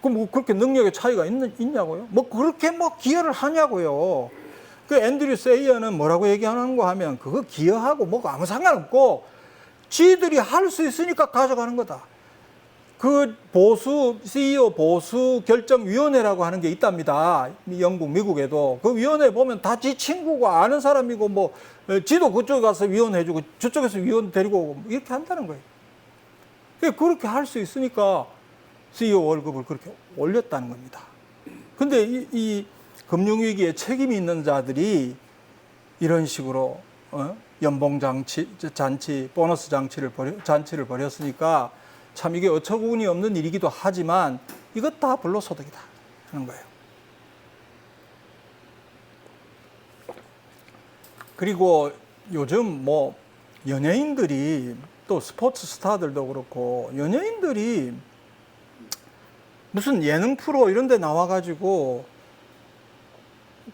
그럼 뭐 그렇게 능력의 차이가 있냐고요? 뭐 그렇게 뭐 기여를 하냐고요? 그 앤드류 세이어는 뭐라고 얘기하는가 하면 그거 기여하고 뭐가 아무 상관없고 지들이 할 수 있으니까 가져가는 거다. 그 CEO 보수 결정위원회라고 하는 게 있답니다. 영국, 미국에도. 그 위원회 보면 다 지 친구고 아는 사람이고 뭐 지도 그쪽에 가서 위원해주고 저쪽에서 위원 데리고 오고 이렇게 한다는 거예요. 그렇게 할 수 있으니까 CEO 월급을 그렇게 올렸다는 겁니다. 근데 이 금융위기에 책임이 있는 자들이 이런 식으로 연봉 잔치, 보너스 잔치를 벌였으니까 참 이게 어처구니 없는 일이기도 하지만 이것 다 불로소득이다 하는 거예요. 그리고 요즘 뭐 연예인들이 또 스포츠 스타들도 그렇고 연예인들이 무슨 예능 프로 이런 데 나와가지고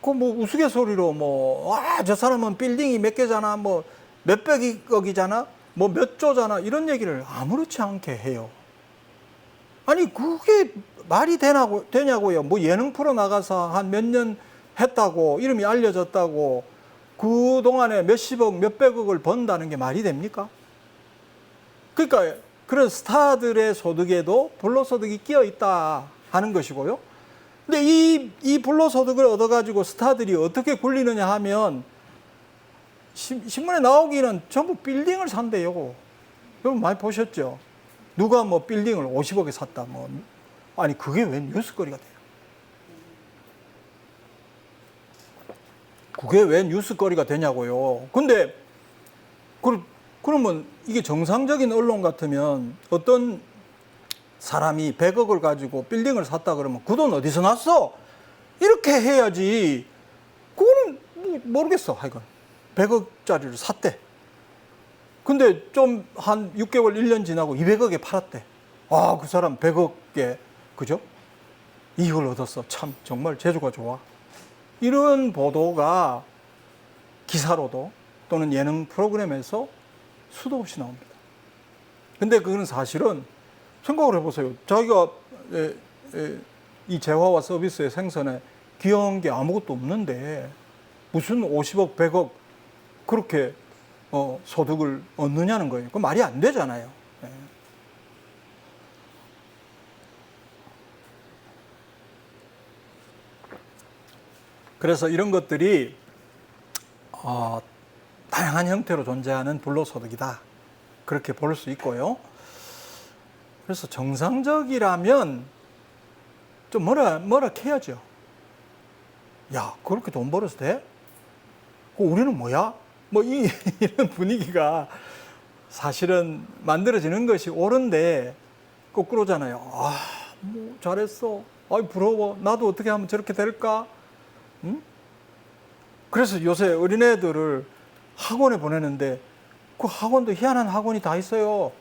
그 뭐 우스갯소리로 뭐 저 사람은 빌딩이 몇 개잖아, 뭐 몇백억이잖아, 뭐 몇 조잖아 이런 얘기를 아무렇지 않게 해요. 아니 그게 말이 되냐고요. 뭐 예능 프로 나가서 한 몇 년 했다고 이름이 알려졌다고 그동안에 몇십억 몇백억을 번다는 게 말이 됩니까? 그러니까 그런 스타들의 소득에도 불로소득이 끼어 있다 하는 것이고요. 근데 이 불로소득을 얻어가지고 스타들이 어떻게 굴리느냐 하면 신문에 나오기는 전부 빌딩을 산대요. 여러분 많이 보셨죠? 누가 뭐 빌딩을 50억에 샀다. 뭐 아니 그게 왜 뉴스거리가 돼요? 그게 왜 뉴스거리가 되냐고요. 근데 그러면 이게 정상적인 언론 같으면 어떤 사람이 100억을 가지고 빌딩을 샀다 그러면 그 돈 어디서 났어? 이렇게 해야지. 그거는 모르겠어. 하여간 100억짜리를 샀대. 근데 좀 한 6개월, 1년 지나고 200억에 팔았대. 아, 그 사람 100억에, 그죠? 이익을 얻었어. 참, 정말 재주가 좋아. 이런 보도가 기사로도 또는 예능 프로그램에서 수도 없이 나옵니다. 근데 그건 사실은 생각을 해보세요. 자기가 이 재화와 서비스의 생산에 기여한 게 아무것도 없는데 무슨 50억, 100억 그렇게 소득을 얻느냐는 거예요. 그 말이 안 되잖아요. 네. 그래서 이런 것들이 다양한 형태로 존재하는 불로소득이다. 그렇게 볼 수 있고요. 그래서 정상적이라면 좀 뭐라 해야죠. 야, 그렇게 돈 벌어서 돼? 우리는 뭐야? 뭐 이런 분위기가 사실은 만들어지는 것이 옳은데 거꾸로잖아요. 뭐 잘했어. 부러워. 나도 어떻게 하면 저렇게 될까? 응? 그래서 요새 어린애들을 학원에 보내는데 그 학원도 희한한 학원이 다 있어요.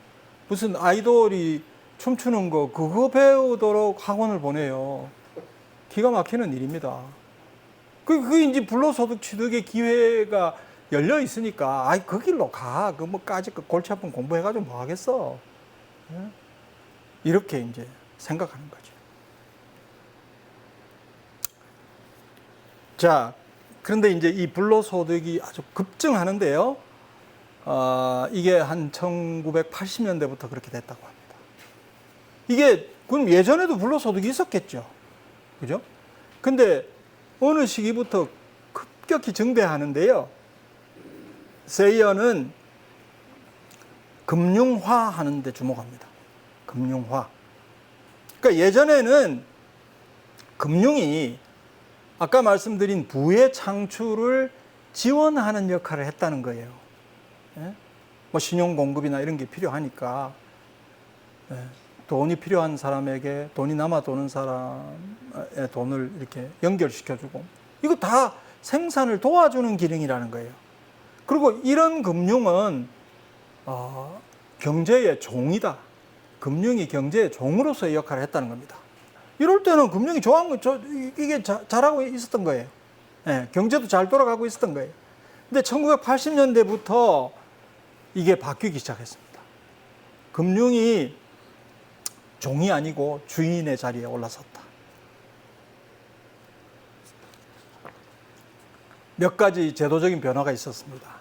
무슨 아이돌이 춤추는 거 그거 배우도록 학원을 보내요. 기가 막히는 일입니다. 그게 이제 불로소득 취득의 기회가 열려 있으니까 그 길로 가. 그 뭐까지 골치 아픈 공부해가지고 뭐 하겠어. 이렇게 이제 생각하는 거죠. 자, 그런데 이제 이 불로소득이 아주 급증하는데요. 이게 한 1980년대부터 그렇게 됐다고 합니다. 이게 그럼 예전에도 불로소득이 있었겠죠. 그죠? 근데 어느 시기부터 급격히 증대하는데요. 세이어는 금융화하는 데 주목합니다. 금융화. 그러니까 예전에는 금융이 아까 말씀드린 부의 창출을 지원하는 역할을 했다는 거예요. 뭐 신용 공급이나 이런 게 필요하니까 돈이 필요한 사람에게 돈이 남아 도는 사람의 돈을 이렇게 연결시켜주고 이거 다 생산을 도와주는 기능이라는 거예요. 그리고 이런 금융은 경제의 종이다. 금융이 경제의 종으로서의 역할을 했다는 겁니다. 이럴 때는 금융이 이게 잘하고 있었던 거예요. 예, 경제도 잘 돌아가고 있었던 거예요. 근데 1980년대부터 이게 바뀌기 시작했습니다. 금융이 종이 아니고 주인의 자리에 올라섰다. 몇 가지 제도적인 변화가 있었습니다.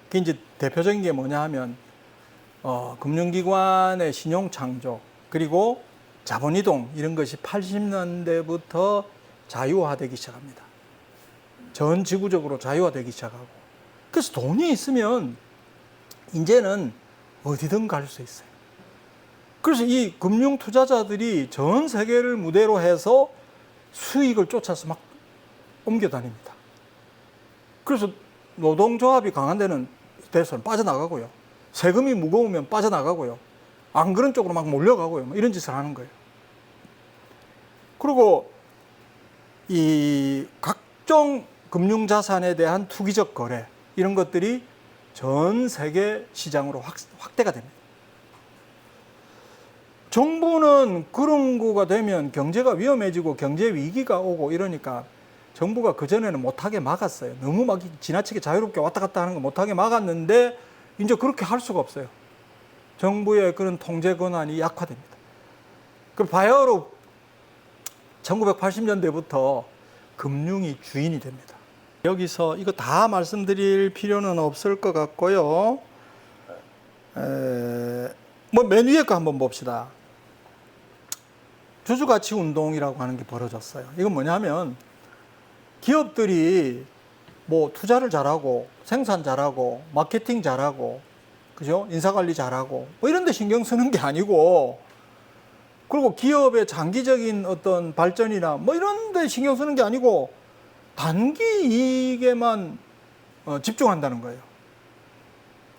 그 이제 대표적인 게 뭐냐 하면 금융기관의 신용 창조 그리고 자본 이동 이런 것이 80년대부터 자유화되기 시작합니다. 전 지구적으로 자유화되기 시작하고 그래서 돈이 있으면 이제는 어디든 갈 수 있어요. 그래서 이 금융 투자자들이 전 세계를 무대로 해서 수익을 쫓아서 막 옮겨 다닙니다. 그래서 노동조합이 강한 데서는 빠져나가고요. 세금이 무거우면 빠져나가고요. 안 그런 쪽으로 막 몰려가고요. 이런 짓을 하는 거예요. 그리고 이 각종 금융자산에 대한 투기적 거래 이런 것들이 전 세계 시장으로 확대가 됩니다. 정부는 그런 거가 되면 경제가 위험해지고 경제 위기가 오고 이러니까 정부가 그전에는 못하게 막았어요. 너무 막 지나치게 자유롭게 왔다 갔다 하는 거 못하게 막았는데 이제 그렇게 할 수가 없어요. 정부의 그런 통제 권한이 약화됩니다. 그 바야흐로 1980년대부터 금융이 주인이 됩니다. 여기서 이거 다 말씀드릴 필요는 없을 것 같고요. 뭐 맨 위에 거 한번 봅시다. 주주가치 운동이라고 하는 게 벌어졌어요. 이건 뭐냐면 기업들이 뭐 투자를 잘하고 생산 잘하고 마케팅 잘하고 그죠? 인사관리 잘하고 뭐 이런 데 신경 쓰는 게 아니고 그리고 기업의 장기적인 어떤 발전이나 뭐 이런 데 신경 쓰는 게 아니고 단기 이익에만 집중한다는 거예요.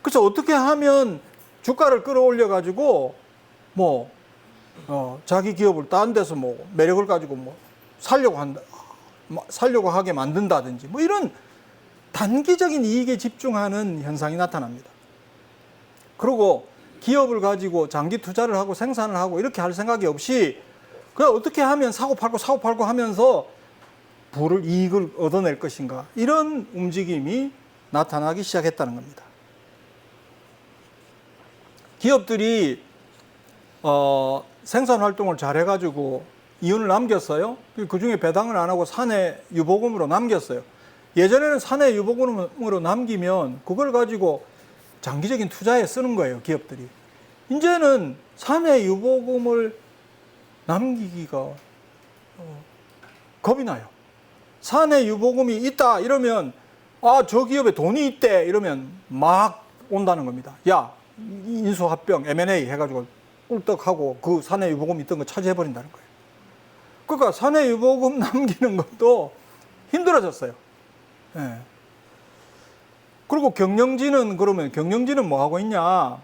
그래서 어떻게 하면 주가를 끌어올려 가지고 뭐 자기 기업을 다른 데서 뭐 매력을 가지고 뭐 살려고 하게 만든다든지 뭐 이런 단기적인 이익에 집중하는 현상이 나타납니다. 그리고 기업을 가지고 장기 투자를 하고 생산을 하고 이렇게 할 생각이 없이 그냥 어떻게 하면 사고 팔고 하면서 이익을 얻어낼 것인가 이런 움직임이 나타나기 시작했다는 겁니다. 기업들이 생산 활동을 잘 해가지고 이윤을 남겼어요. 그 중에 배당을 안 하고 사내 유보금으로 남겼어요. 예전에는 사내 유보금으로 남기면 그걸 가지고 장기적인 투자에 쓰는 거예요, 기업들이. 이제는 사내 유보금을 남기기가 겁이 나요. 사내 유보금이 있다 이러면 저 기업에 돈이 있대 이러면 막 온다는 겁니다. 야, 인수합병 M&A 해가지고 꿀떡하고 그 사내 유보금 있던 거 차지해버린다는 거예요. 그러니까 사내 유보금 남기는 것도 힘들어졌어요. 예. 그리고 경영진은 뭐 하고 있냐?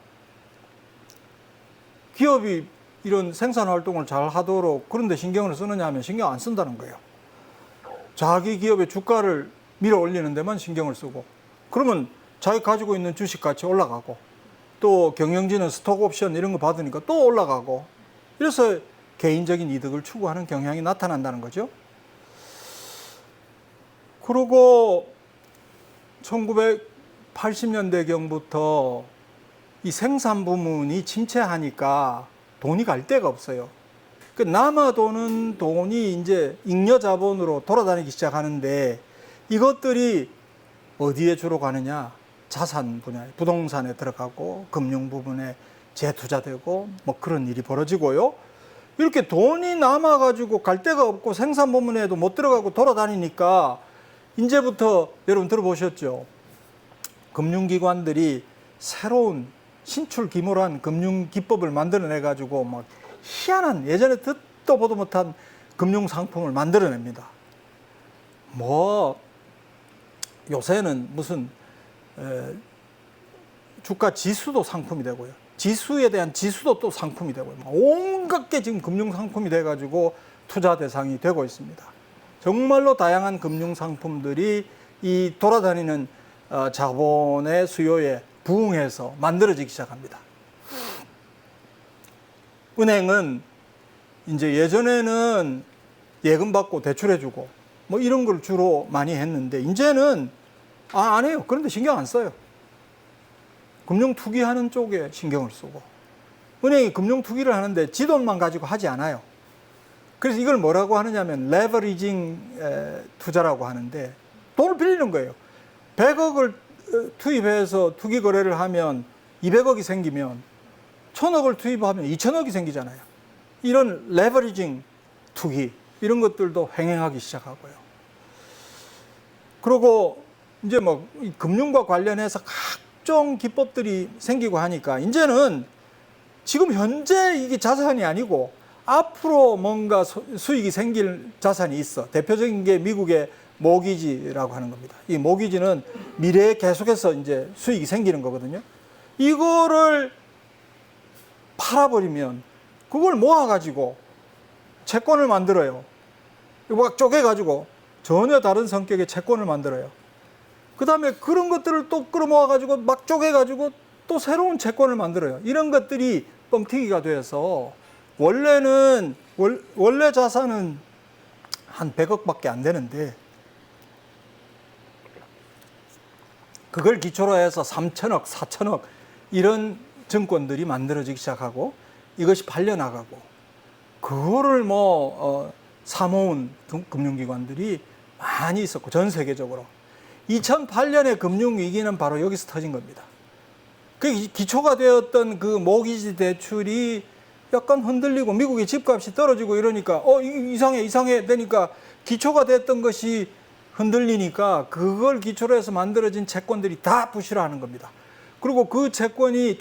기업이 이런 생산 활동을 잘 하도록 그런 데 신경을 쓰느냐 하면 신경 안 쓴다는 거예요. 자기 기업의 주가를 밀어 올리는 데만 신경을 쓰고 그러면 자기 가지고 있는 주식 가치 올라가고 또 경영진은 스톡 옵션 이런 거 받으니까 또 올라가고 이래서 개인적인 이득을 추구하는 경향이 나타난다는 거죠. 그리고 1980년대경부터 이 생산 부문이 침체하니까 돈이 갈 데가 없어요. 그 남아도는 돈이 이제 잉여 자본으로 돌아다니기 시작하는데 이것들이 어디에 주로 가느냐? 자산 분야에, 부동산에 들어가고 금융 부분에 재투자되고 뭐 그런 일이 벌어지고요. 이렇게 돈이 남아가지고 갈 데가 없고 생산 부문에도 못 들어가고 돌아다니니까 이제부터 여러분 들어보셨죠? 금융기관들이 새로운 신출기몰한 금융기법을 만들어내가지고 막 희한한 예전에 듣도 보도 못한 금융상품을 만들어냅니다. 뭐 요새는 무슨 주가 지수도 상품이 되고요. 지수에 대한 지수도 또 상품이 되고요. 온갖 게 지금 금융상품이 돼가지고 투자 대상이 되고 있습니다. 정말로 다양한 금융상품들이 이 돌아다니는 자본의 수요에 부응해서 만들어지기 시작합니다. 은행은 이제 예전에는 예금 받고 대출해주고 뭐 이런 걸 주로 많이 했는데 이제는 안 해요. 그런데 신경 안 써요. 금융 투기하는 쪽에 신경을 쓰고 은행이 금융 투기를 하는데 지 돈만 가지고 하지 않아요. 그래서 이걸 뭐라고 하느냐면 레버리징 투자라고 하는데 돈을 빌리는 거예요. 100억을 투입해서 투기 거래를 하면 200억이 생기면 1000억을 투입하면 2000억이 생기잖아요. 이런 레버리징 투기 이런 것들도 횡행하기 시작하고요. 그리고 이제 뭐 금융과 관련해서 각종 기법들이 생기고 하니까 이제는 지금 현재 이게 자산이 아니고 앞으로 뭔가 수익이 생길 자산이 있어. 대표적인 게 미국의 모기지라고 하는 겁니다. 이 모기지는 미래에 계속해서 이제 수익이 생기는 거거든요. 이거를 팔아버리면 그걸 모아가지고 채권을 만들어요. 이거 막 쪼개가지고 전혀 다른 성격의 채권을 만들어요. 그 다음에 그런 것들을 또 끌어모아가지고 막 쪼개가지고 또 새로운 채권을 만들어요. 이런 것들이 뻥튀기가 돼서 원래 자산은 한 100억밖에 안 되는데 그걸 기초로 해서 3천억, 4천억 이런 증권들이 만들어지기 시작하고 이것이 팔려나가고 그거를 사모은 금융기관들이 많이 있었고 전 세계적으로 2008년의 금융위기는 바로 여기서 터진 겁니다. 그 기초가 되었던 그 모기지 대출이 약간 흔들리고 미국의 집값이 떨어지고 이러니까 이상해 되니까 기초가 됐던 것이 흔들리니까 그걸 기초로 해서 만들어진 채권들이 다 부실화하는 겁니다. 그리고 그 채권이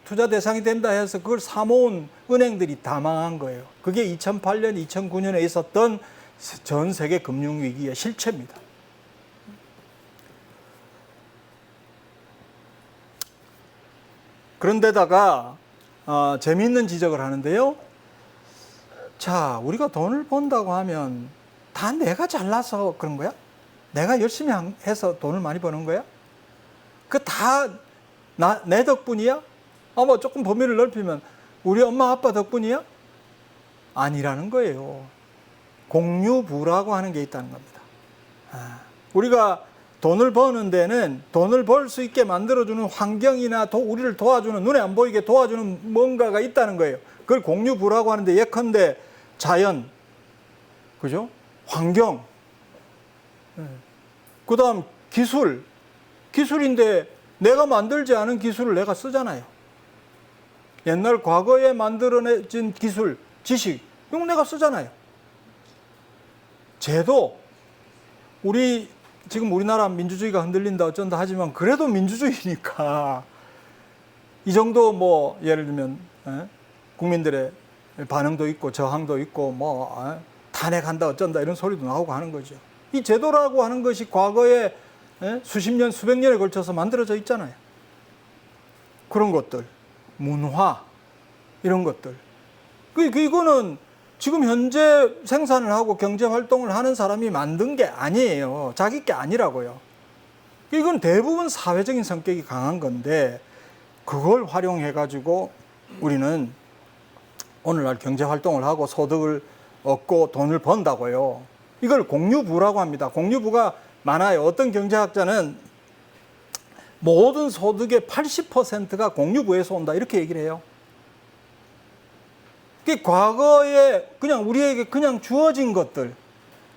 투자 대상이 된다 해서 그걸 사모은 은행들이 다 망한 거예요. 그게 2008년, 2009년에 있었던 전 세계 금융위기의 실체입니다. 그런데다가 재미있는 지적을 하는데요. 자, 우리가 돈을 번다고 하면 다 내가 잘나서 그런 거야? 내가 열심히 해서 돈을 많이 버는 거야? 그 다 내 덕분이야? 조금 범위를 넓히면 우리 엄마 아빠 덕분이야? 아니라는 거예요. 공유부라고 하는 게 있다는 겁니다. 우리가 돈을 버는 데는 돈을 벌 수 있게 만들어주는 환경이나 우리를 도와주는, 눈에 안 보이게 도와주는 뭔가가 있다는 거예요. 그걸 공유부라고 하는데 예컨대 자연, 그죠? 환경, 그 다음 기술인데 내가 만들지 않은 기술을 내가 쓰잖아요. 옛날 과거에 만들어진 기술, 지식, 이건 내가 쓰잖아요. 제도, 지금 우리나라 민주주의가 흔들린다 어쩐다 하지만 그래도 민주주의니까 이 정도 예를 들면 국민들의 반응도 있고 저항도 있고 탄핵한다 어쩐다 이런 소리도 나오고 하는 거죠. 이 제도라고 하는 것이 과거에 수십 년, 수백 년에 걸쳐서 만들어져 있잖아요. 그런 것들, 문화 이런 것들. 이거는 지금 현재 생산을 하고 경제 활동을 하는 사람이 만든 게 아니에요. 자기 게 아니라고요. 이건 대부분 사회적인 성격이 강한 건데 그걸 활용해 가지고 우리는 오늘날 경제 활동을 하고 소득을 얻고 돈을 번다고요. 이걸 공유부라고 합니다. 공유부가 많아요. 어떤 경제학자는 모든 소득의 80%가 공유부에서 온다 이렇게 얘기를 해요. 과거에 그냥 우리에게 그냥 주어진 것들,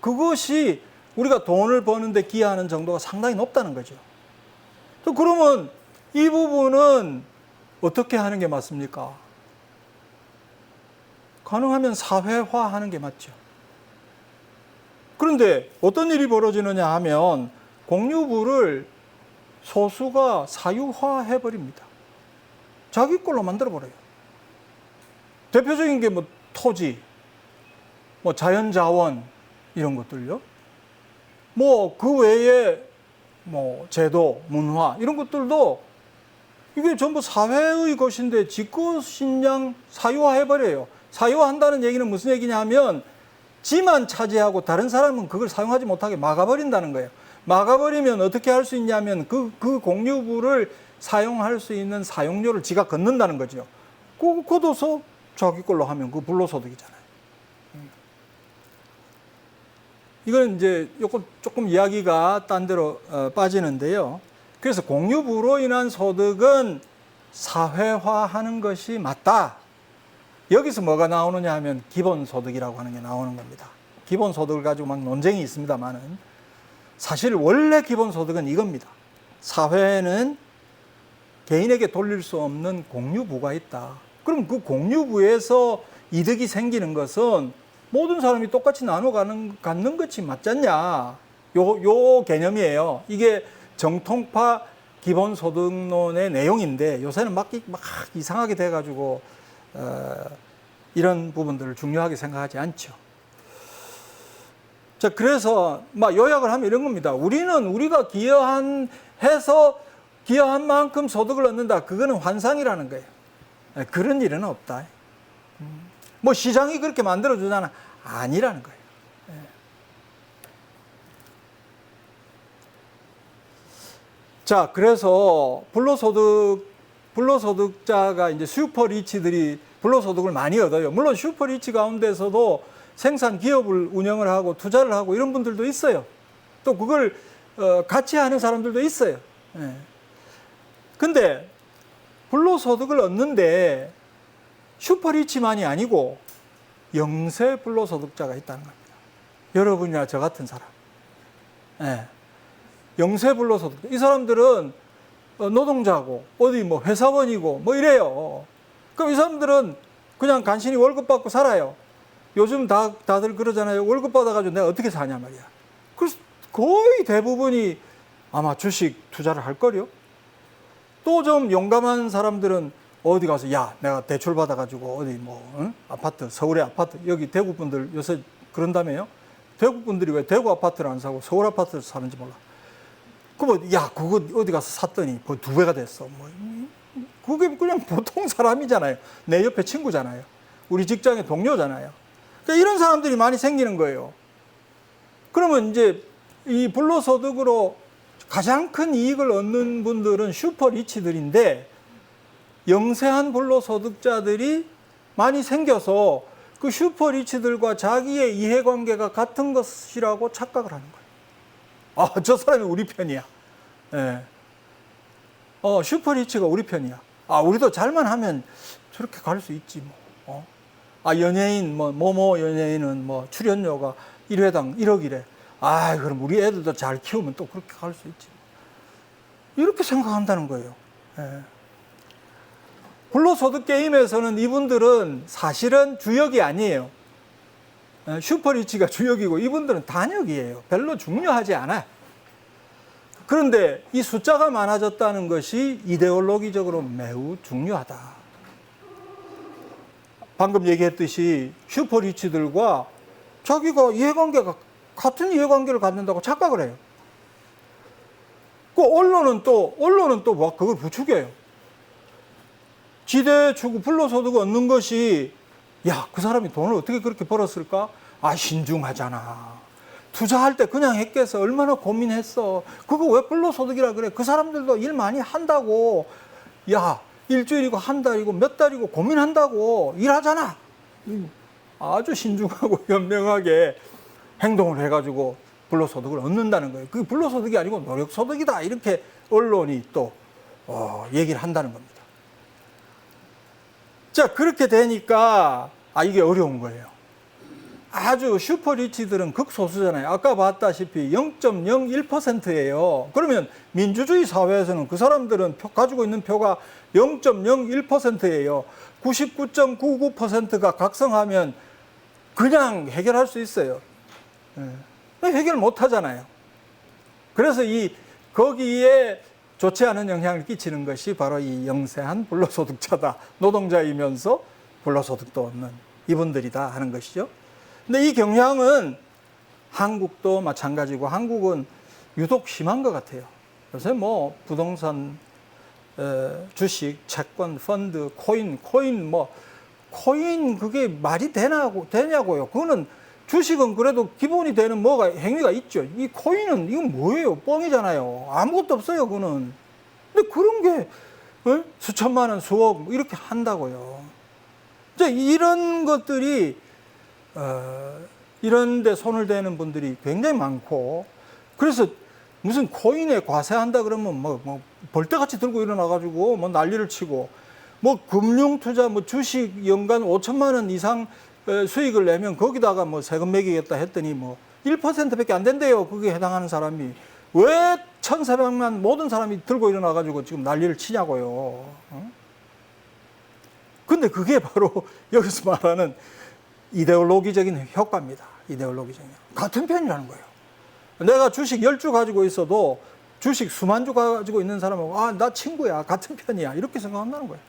그것이 우리가 돈을 버는데 기여하는 정도가 상당히 높다는 거죠. 또 그러면 이 부분은 어떻게 하는 게 맞습니까? 가능하면 사회화하는 게 맞죠. 그런데 어떤 일이 벌어지느냐 하면 공유부를 소수가 사유화해버립니다. 자기 걸로 만들어버려요. 대표적인 게 토지, 자연자원 이런 것들요. 그 외에 제도, 문화 이런 것들도 이게 전부 사회의 것인데 지 것인 사유화해버려요. 사유화한다는 얘기는 무슨 얘기냐 하면 지만 차지하고 다른 사람은 그걸 사용하지 못하게 막아버린다는 거예요. 막아버리면 어떻게 할 수 있냐면 그 공유부를 사용할 수 있는 사용료를 지가 걷는다는 거죠. 그거 걷어서 자기 걸로 하면 그거 불로소득이잖아요. 이건 이제 조금 이야기가 딴 데로 빠지는데요. 그래서 공유부로 인한 소득은 사회화하는 것이 맞다. 여기서 뭐가 나오느냐 하면 기본소득이라고 하는 게 나오는 겁니다. 기본소득을 가지고 막 논쟁이 있습니다만은 사실 원래 기본소득은 이겁니다. 사회에는 개인에게 돌릴 수 없는 공유부가 있다. 그럼 그 공유부에서 이득이 생기는 것은 모든 사람이 똑같이 나눠 갖는 것이 맞지 않냐. 요 개념이에요. 이게 정통파 기본소득론의 내용인데 요새는 막 이상하게 돼가지고 이런 부분들을 중요하게 생각하지 않죠. 자, 그래서 막 요약을 하면 이런 겁니다. 우리가 기여한 만큼 소득을 얻는다. 그거는 환상이라는 거예요. 그런 일은 없다. 뭐 시장이 그렇게 만들어주잖아. 아니라는 거예요. 자, 그래서 불로소득자가 이제 슈퍼리치들이 불로소득을 많이 얻어요. 물론 슈퍼리치 가운데서도 생산 기업을 운영을 하고 투자를 하고 이런 분들도 있어요. 또 그걸 같이 하는 사람들도 있어요. 근데 불로소득을 얻는데 슈퍼리치만이 아니고 영세 불로소득자가 있다는 겁니다. 여러분이나 저 같은 사람. 영세 불로소득자. 이 사람들은 노동자고 어디 뭐 회사원이고 뭐 이래요. 그럼 이 사람들은 그냥 간신히 월급 받고 살아요. 요즘 다들 그러잖아요. 월급 받아가지고 내가 어떻게 사냐 말이야. 그래서 거의 대부분이 아마 주식 투자를 할 거요. 또 좀 용감한 사람들은 어디 가서 야 내가 대출 받아가지고 어디 뭐 아파트 서울의 아파트 여기 대구 분들 요새 그런다며요. 대구 분들이 왜 대구 아파트를 안 사고 서울 아파트를 사는지 몰라. 그럼 야 그거 어디 가서 샀더니 2배가 됐어. 뭐 그게 그냥 보통 사람이잖아요. 내 옆에 친구잖아요. 우리 직장의 동료잖아요. 그러니까 이런 사람들이 많이 생기는 거예요. 그러면 이제 이 불로소득으로 가장 큰 이익을 얻는 분들은 슈퍼리치들인데 영세한 불로소득자들이 많이 생겨서 그 슈퍼리치들과 자기의 이해관계가 같은 것이라고 착각을 하는 거예요. 아, 저 사람이 우리 편이야. 예. 슈퍼리치가 우리 편이야. 아, 우리도 잘만 하면 저렇게 갈 수 있지 뭐. 연예인 뭐모 연예인은 뭐 출연료가 1회당 1억이래. 아, 그럼 우리 애들도 잘 키우면 또 그렇게 갈 수 있지. 이렇게 생각한다는 거예요. 예. 불로소득 게임에서는 이분들은 사실은 주역이 아니에요. 슈퍼리치가 주역이고 이분들은 단역이에요. 별로 중요하지 않아요. 그런데 이 숫자가 많아졌다는 것이 이데올로기적으로 매우 중요하다. 방금 얘기했듯이 슈퍼리치들과 자기가 같은 이해관계를 갖는다고 착각을 해요. 그 언론은 또 뭐 그걸 부추겨요. 지대 추구 불로소득을 얻는 것이 야, 그 사람이 돈을 어떻게 그렇게 벌었을까? 아, 신중하잖아. 투자할 때 그냥 했겠어. 얼마나 고민했어. 그거 왜 불로소득이라 그래? 그 사람들도 일 많이 한다고. 야, 일주일이고 한 달이고 몇 달이고 고민한다고. 일하잖아. 아주 신중하고 현명하게 행동을 해가지고 불로소득을 얻는다는 거예요. 그게 불로소득이 아니고 노력소득이다. 이렇게 언론이 또 얘기를 한다는 겁니다. 자, 그렇게 되니까 이게 어려운 거예요. 아주 슈퍼리치들은 극소수잖아요. 아까 봤다시피 0.01%예요. 그러면 민주주의 사회에서는 그 사람들은 가지고 있는 표가 0.01%예요. 99.99%가 각성하면 그냥 해결할 수 있어요. 해결 못 하잖아요. 그래서 거기에 좋지 않은 영향을 끼치는 것이 바로 이 영세한 불로소득자다. 노동자이면서 불로소득도 없는 이분들이다 하는 것이죠. 근데 이 경향은 한국도 마찬가지고 한국은 유독 심한 것 같아요. 요새 뭐 부동산, 주식, 채권, 펀드, 코인 그게 말이 되냐고요. 그거는 주식은 그래도 기본이 되는 행위가 있죠. 이 코인은 이건 뭐예요? 뻥이잖아요. 아무것도 없어요, 그거는. 근데 근데 그런 게 수천만 원, 수억 뭐 이렇게 한다고요. 이제 이런 것들이 이런 데 손을 대는 분들이 굉장히 많고, 그래서 무슨 코인에 과세한다 그러면 뭐 벌떼같이 들고 일어나가지고 뭐 난리를 치고, 뭐 금융투자 뭐 주식 연간 5천만 원 이상 수익을 내면 거기다가 뭐 세금 매기겠다 했더니 뭐 1%밖에 안 된대요. 거기에 해당하는 사람이. 왜 1,400만 모든 사람이 들고 일어나가지고 지금 난리를 치냐고요. 근데 그게 바로 여기서 말하는 이데올로기적인 효과입니다. 이데올로기적인 효과. 같은 편이라는 거예요. 내가 주식 10주 가지고 있어도 주식 수만 주 가지고 있는 사람은 나 친구야, 같은 편이야, 이렇게 생각한다는 거예요.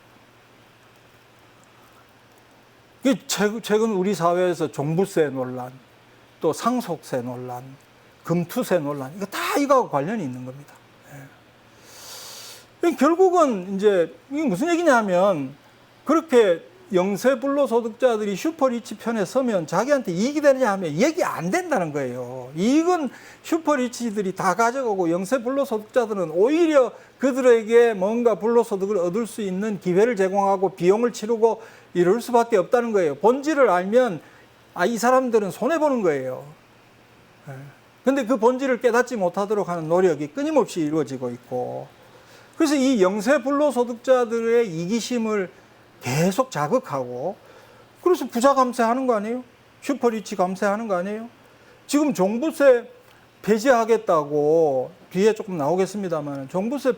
최근 우리 사회에서 종부세 논란, 또 상속세 논란, 금투세 논란, 이거 다 이거하고 관련이 있는 겁니다. 결국은 이제 이게 무슨 얘기냐면, 그렇게 영세 불로소득자들이 슈퍼리치 편에 서면 자기한테 이익이 되느냐 하면 이익이 안 된다는 거예요. 이익은 슈퍼리치들이 다 가져가고 영세 불로소득자들은 오히려 그들에게 뭔가 불로소득을 얻을 수 있는 기회를 제공하고 비용을 치르고 이럴 수밖에 없다는 거예요. 본질을 알면 이 사람들은 손해보는 거예요. 근데 그 본질을 깨닫지 못하도록 하는 노력이 끊임없이 이루어지고 있고, 그래서 이 영세 불로소득자들의 이기심을 계속 자극하고, 그래서 부자 감세하는 거 아니에요? 슈퍼리치 감세하는 거 아니에요? 지금 종부세 폐지하겠다고, 뒤에 조금 나오겠습니다만, 종부세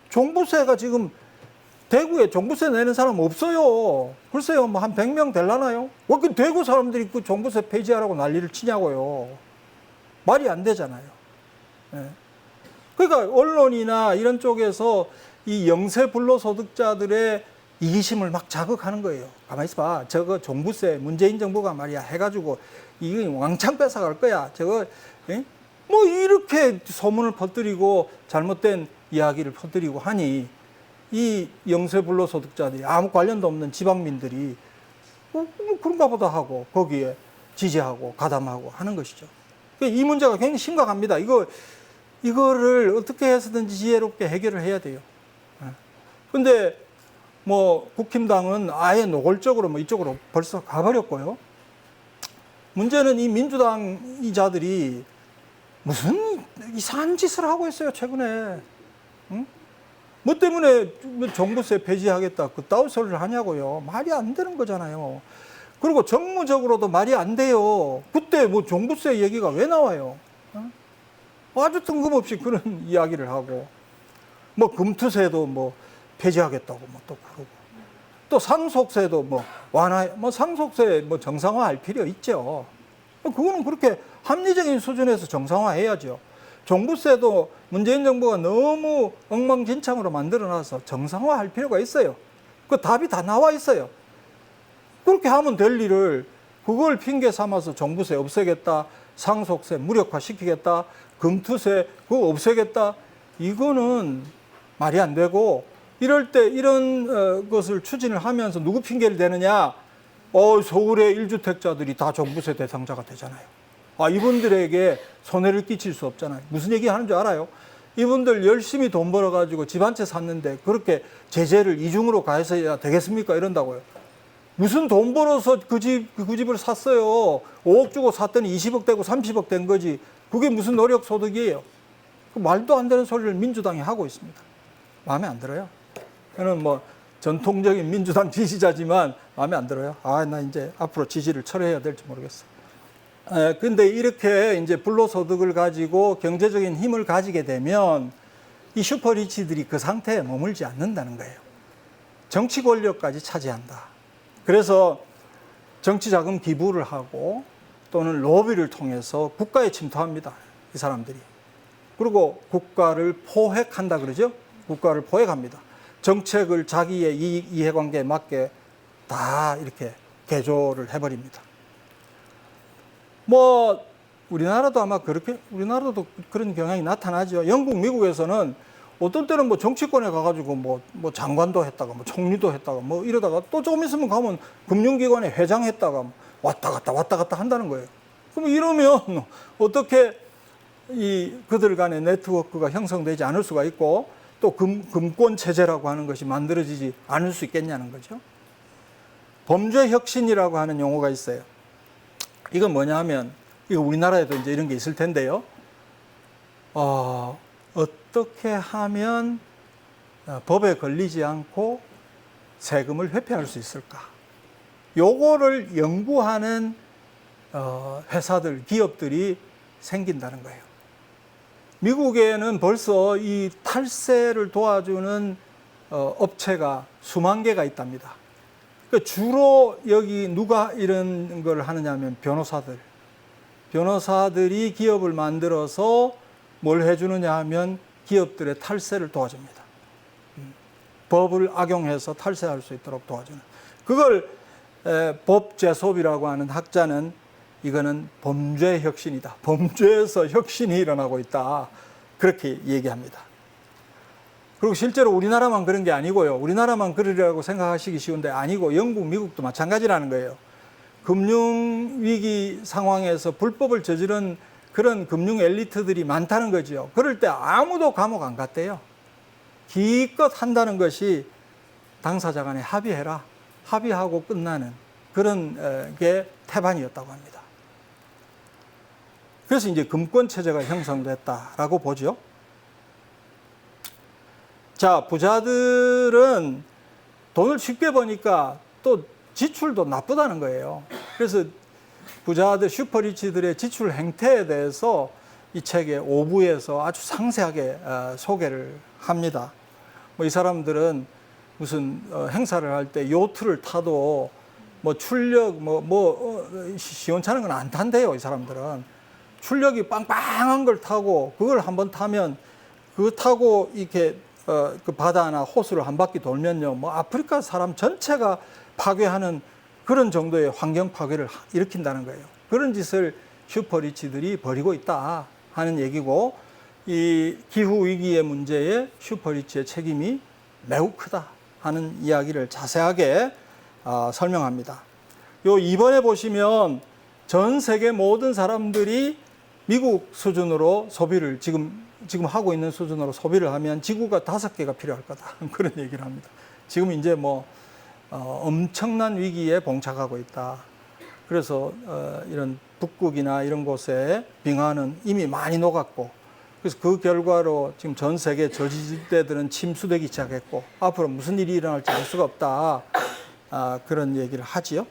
종부세가 지금 대구에 종부세 내는 사람 없어요. 글쎄요, 뭐 한 100명 될라나요? 왜 그 대구 사람들이 그 종부세 폐지하라고 난리를 치냐고요. 말이 안 되잖아요. 그러니까 언론이나 이런 쪽에서 이 영세 불로소득자들의 이기심을 막 자극하는 거예요. 가만히 있어봐. 저거 종부세 문재인 정부가 말이야 해가지고 이거 왕창 뺏어갈 거야. 저거 뭐 이렇게 소문을 퍼뜨리고 잘못된 이야기를 퍼뜨리고 하니, 이 영세 불로소득자들이 아무 관련도 없는 지방민들이 그런가 보다 하고 거기에 지지하고 가담하고 하는 것이죠. 이 문제가 굉장히 심각합니다. 이거를 어떻게 해서든지 지혜롭게 해결을 해야 돼요. 근데 뭐 국힘당은 아예 노골적으로 뭐 이쪽으로 벌써 가버렸고요. 문제는 이 민주당이자들이 무슨 이상한 짓을 하고 있어요, 최근에. 뭐 때문에 종부세 폐지하겠다, 그따위 소리를 하냐고요. 말이 안 되는 거잖아요. 그리고 정무적으로도 말이 안 돼요. 그때 뭐 종부세 얘기가 왜 나와요? 아주 뜬금없이 그런 이야기를 하고, 뭐 금투세도 뭐 폐지하겠다고 뭐 또 그러고, 또 상속세도 뭐 상속세 뭐 정상화할 필요 있죠. 그거는 그렇게 합리적인 수준에서 정상화해야죠. 종부세도 문재인 정부가 너무 엉망진창으로 만들어놔서 정상화할 필요가 있어요. 그 답이 다 나와 있어요. 그렇게 하면 될 일을 그걸 핑계 삼아서 종부세 없애겠다, 상속세 무력화시키겠다, 금투세 그거 없애겠다, 이거는 말이 안 되고, 이럴 때 이런 것을 추진을 하면서 누구 핑계를 대느냐? 서울의 1주택자들이 다 종부세 대상자가 되잖아요. 이분들에게 손해를 끼칠 수 없잖아요. 무슨 얘기 하는 줄 알아요? 이분들 열심히 돈 벌어가지고 집 한 채 샀는데 그렇게 제재를 이중으로 가해서야 되겠습니까? 이런다고요. 무슨 돈 벌어서 그 집을 샀어요. 5억 주고 샀더니 20억 되고 30억 된 거지. 그게 무슨 노력 소득이에요? 말도 안 되는 소리를 민주당이 하고 있습니다. 마음에 안 들어요. 저는 뭐 전통적인 민주당 지지자지만 마음에 안 들어요. 나 이제 앞으로 지지를 철회해야 될지 모르겠어. 근데 이렇게 이제 불로소득을 가지고 경제적인 힘을 가지게 되면 이 슈퍼리치들이 그 상태에 머물지 않는다는 거예요. 정치 권력까지 차지한다. 그래서 정치 자금 기부를 하고 또는 로비를 통해서 국가에 침투합니다. 이 사람들이. 그리고 국가를 포획한다 그러죠. 국가를 포획합니다. 정책을 자기의 이해관계에 맞게 다 이렇게 개조를 해버립니다. 뭐 우리나라도 아마 우리나라도 그런 경향이 나타나죠. 영국, 미국에서는 어떤 때는 뭐 정치권에 가가지고 뭐 장관도 했다가 뭐 총리도 했다가 뭐 이러다가 또 조금 있으면 가면 금융기관에 회장했다가 왔다 갔다 한다는 거예요. 그럼 이러면 어떻게 그들 간의 네트워크가 형성되지 않을 수가 있고, 또 금권 체제라고 하는 것이 만들어지지 않을 수 있겠냐는 거죠. 범죄 혁신이라고 하는 용어가 있어요. 이건 뭐냐 하면, 이거 우리나라에도 이제 이런 게 있을 텐데요. 어떻게 하면 법에 걸리지 않고 세금을 회피할 수 있을까? 요거를 연구하는 회사들, 기업들이 생긴다는 거예요. 미국에는 벌써 이 탈세를 도와주는 업체가 수만 개가 있답니다. 그러니까 주로 여기 누가 이런 걸 하느냐 하면 변호사들이 기업을 만들어서 뭘 해주느냐 하면 기업들의 탈세를 도와줍니다. 법을 악용해서 탈세할 수 있도록 도와주는. 그걸 법제소비라고 하는 학자는 이거는 범죄 혁신이다. 범죄에서 혁신이 일어나고 있다. 그렇게 얘기합니다. 그리고 실제로 우리나라만 그런 게 아니고요. 우리나라만 그러려고 생각하시기 쉬운데 아니고 영국, 미국도 마찬가지라는 거예요. 금융위기 상황에서 불법을 저지른 그런 금융 엘리트들이 많다는 거죠. 그럴 때 아무도 감옥 안 갔대요. 기껏 한다는 것이 당사자 간에 합의해라. 합의하고 끝나는 그런 게 태반이었다고 합니다. 그래서 이제 금권 체제가 형성됐다라고 보죠. 자, 부자들은 돈을 쉽게 버니까 또 지출도 나쁘다는 거예요. 그래서 부자들, 슈퍼리치들의 지출 행태에 대해서 이 책의 5부에서 아주 상세하게 소개를 합니다. 뭐 이 사람들은 무슨 행사를 할 때 요트를 타도 뭐 출력 시원찮은 건 안 탄대요. 이 사람들은 출력이 빵빵한 걸 타고 그걸 한번 타면 그거 타고 이렇게 그 바다나 호수를 한 바퀴 돌면요, 뭐 아프리카 사람 전체가 파괴하는 그런 정도의 환경 파괴를 일으킨다는 거예요. 그런 짓을 슈퍼리치들이 벌이고 있다 하는 얘기고, 이 기후 위기의 문제에 슈퍼리치의 책임이 매우 크다 하는 이야기를 자세하게 설명합니다. 요 2번에 보시면 전 세계 모든 사람들이 미국 수준으로 소비를 지금 하고 있는 수준으로 소비를 하면 지구가 5개가 필요할 거다. 그런 얘기를 합니다. 지금 이제 뭐 엄청난 위기에 봉착하고 있다. 그래서 이런 북극이나 이런 곳에 빙하는 이미 많이 녹았고, 그래서 그 결과로 지금 전 세계 저지대들은 침수되기 시작했고 앞으로 무슨 일이 일어날지 알 수가 없다. 그런 얘기를 하지요.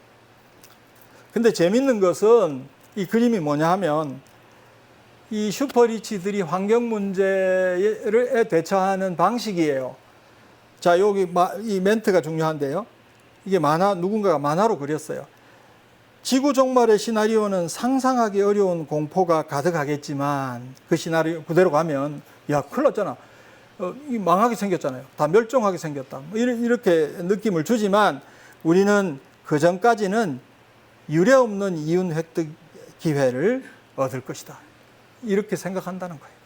근데 재밌는 것은 이 그림이 뭐냐 하면 이 슈퍼리치들이 환경 문제에 대처하는 방식이에요. 자, 여기 이 멘트가 중요한데요. 이게 누군가가 만화로 그렸어요. 지구 종말의 시나리오는 상상하기 어려운 공포가 가득하겠지만 그 시나리오 그대로 가면 야, 큰일 났잖아. 망하게 생겼잖아요. 다 멸종하게 생겼다. 이렇게 느낌을 주지만 우리는 그 전까지는 유례없는 이윤 획득 기회를 얻을 것이다. 이렇게 생각한다는 거예요.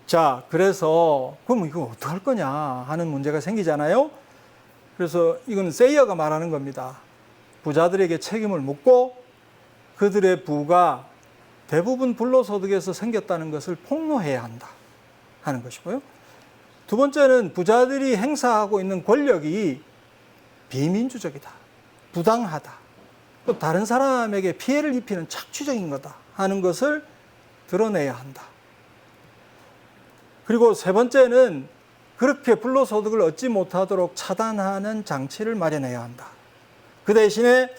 자, 그래서 그럼 이거 어떡할 거냐 하는 문제가 생기잖아요. 그래서 이건 세이어가 말하는 겁니다. 부자들에게 책임을 묻고 그들의 부가 대부분 불로소득에서 생겼다는 것을 폭로해야 한다 하는 것이고요. 두 번째는 부자들이 행사하고 있는 권력이 비민주적이다, 부당하다, 또 다른 사람에게 피해를 입히는 착취적인 거다 하는 것을 드러내야 한다. 그리고 세 번째는 그렇게 불로소득을 얻지 못하도록 차단하는 장치를 마련해야 한다. 그 대신에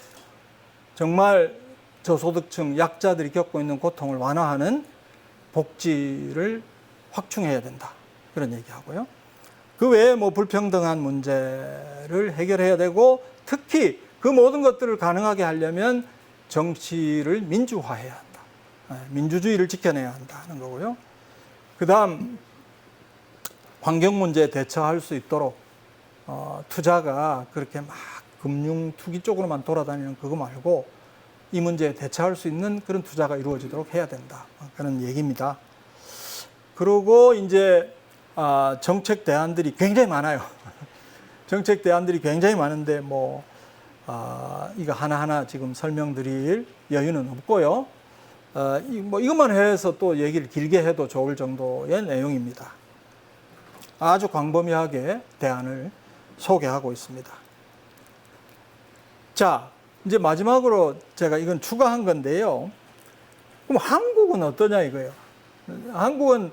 정말 저소득층 약자들이 겪고 있는 고통을 완화하는 복지를 확충해야 된다. 그런 얘기하고요. 그 외에 뭐 불평등한 문제를 해결해야 되고, 특히 그 모든 것들을 가능하게 하려면 정치를 민주화해야 한다. 민주주의를 지켜내야 한다는 거고요. 그 다음 환경 문제에 대처할 수 있도록 투자가 그렇게 막 금융 투기 쪽으로만 돌아다니는 그거 말고 이 문제에 대처할 수 있는 그런 투자가 이루어지도록 해야 된다. 그런 얘기입니다. 그리고 이제 정책 대안들이 굉장히 많아요. 정책 대안들이 굉장히 많은데 이거 하나하나 지금 설명드릴 여유는 없고요. 이것만 해서 또 얘기를 길게 해도 좋을 정도의 내용입니다. 아주 광범위하게 대안을 소개하고 있습니다. 자, 이제 마지막으로 제가 이건 추가한 건데요. 그럼 한국은 어떠냐 이거예요. 한국은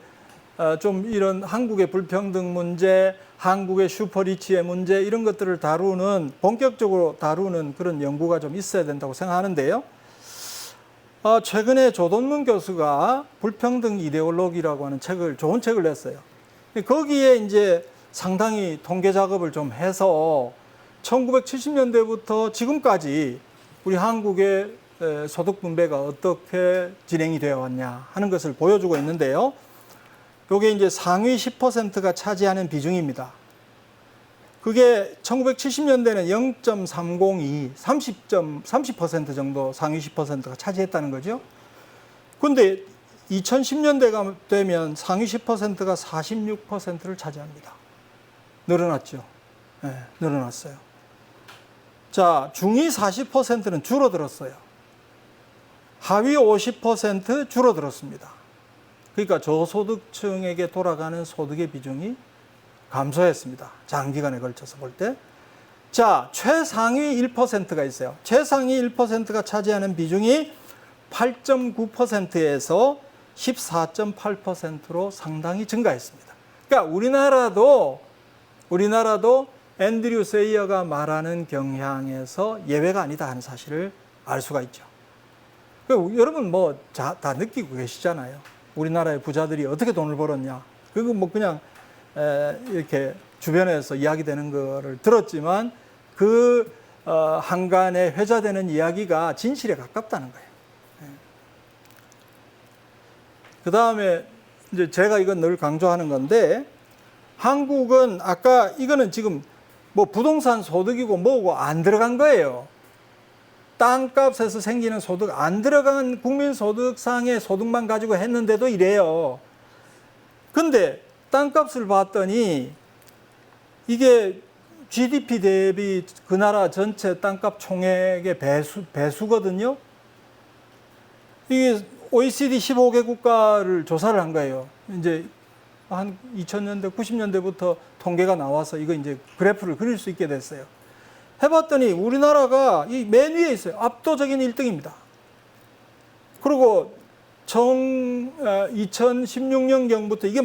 좀 이런 한국의 불평등 문제, 한국의 슈퍼리치의 문제 이런 것들을 본격적으로 다루는 그런 연구가 좀 있어야 된다고 생각하는데요. 최근에 조돈문 교수가 불평등 이데올로기라고 하는 좋은 책을 냈어요. 거기에 이제 상당히 통계 작업을 좀 해서 1970년대부터 지금까지 우리 한국의 소득 분배가 어떻게 진행이 되어 왔냐 하는 것을 보여주고 있는데요. 이게 이제 상위 10%가 차지하는 비중입니다. 그게 1970년대는 0.302, 30% 정도 상위 10%가 차지했다는 거죠. 근데 2010년대가 되면 상위 10%가 46%를 차지합니다. 늘어났죠. 네, 늘어났어요. 자, 중위 40%는 줄어들었어요. 하위 50% 줄어들었습니다. 그러니까 저소득층에게 돌아가는 소득의 비중이 감소했습니다. 장기간에 걸쳐서 볼 때. 자, 최상위 1%가 있어요. 최상위 1%가 차지하는 비중이 8.9%에서 14.8%로 상당히 증가했습니다. 그러니까 우리나라도 앤드류 세이어가 말하는 경향에서 예외가 아니다 하는 사실을 알 수가 있죠. 여러분 다 느끼고 계시잖아요. 우리나라의 부자들이 어떻게 돈을 벌었냐. 그거 그냥 이렇게 주변에서 이야기되는 거를 들었지만 한간에 회자되는 이야기가 진실에 가깝다는 거예요. 그 다음에 이제 제가 이건 늘 강조하는 건데 한국은 아까 이거는 지금 부동산 소득이고 뭐고 안 들어간 거예요. 땅값에서 생기는 소득 안 들어간 국민소득상의 소득만 가지고 했는데도 이래요. 근데 땅값을 봤더니 이게 GDP 대비 그 나라 전체 땅값 총액의 배수거든요. 이게 OECD 15개 국가를 조사를 한 거예요. 이제 한 2000년대, 90년대부터 통계가 나와서 이거 이제 그래프를 그릴 수 있게 됐어요. 해봤더니 우리나라가 이 맨 위에 있어요. 압도적인 1등입니다. 그리고 2016년경부터 이게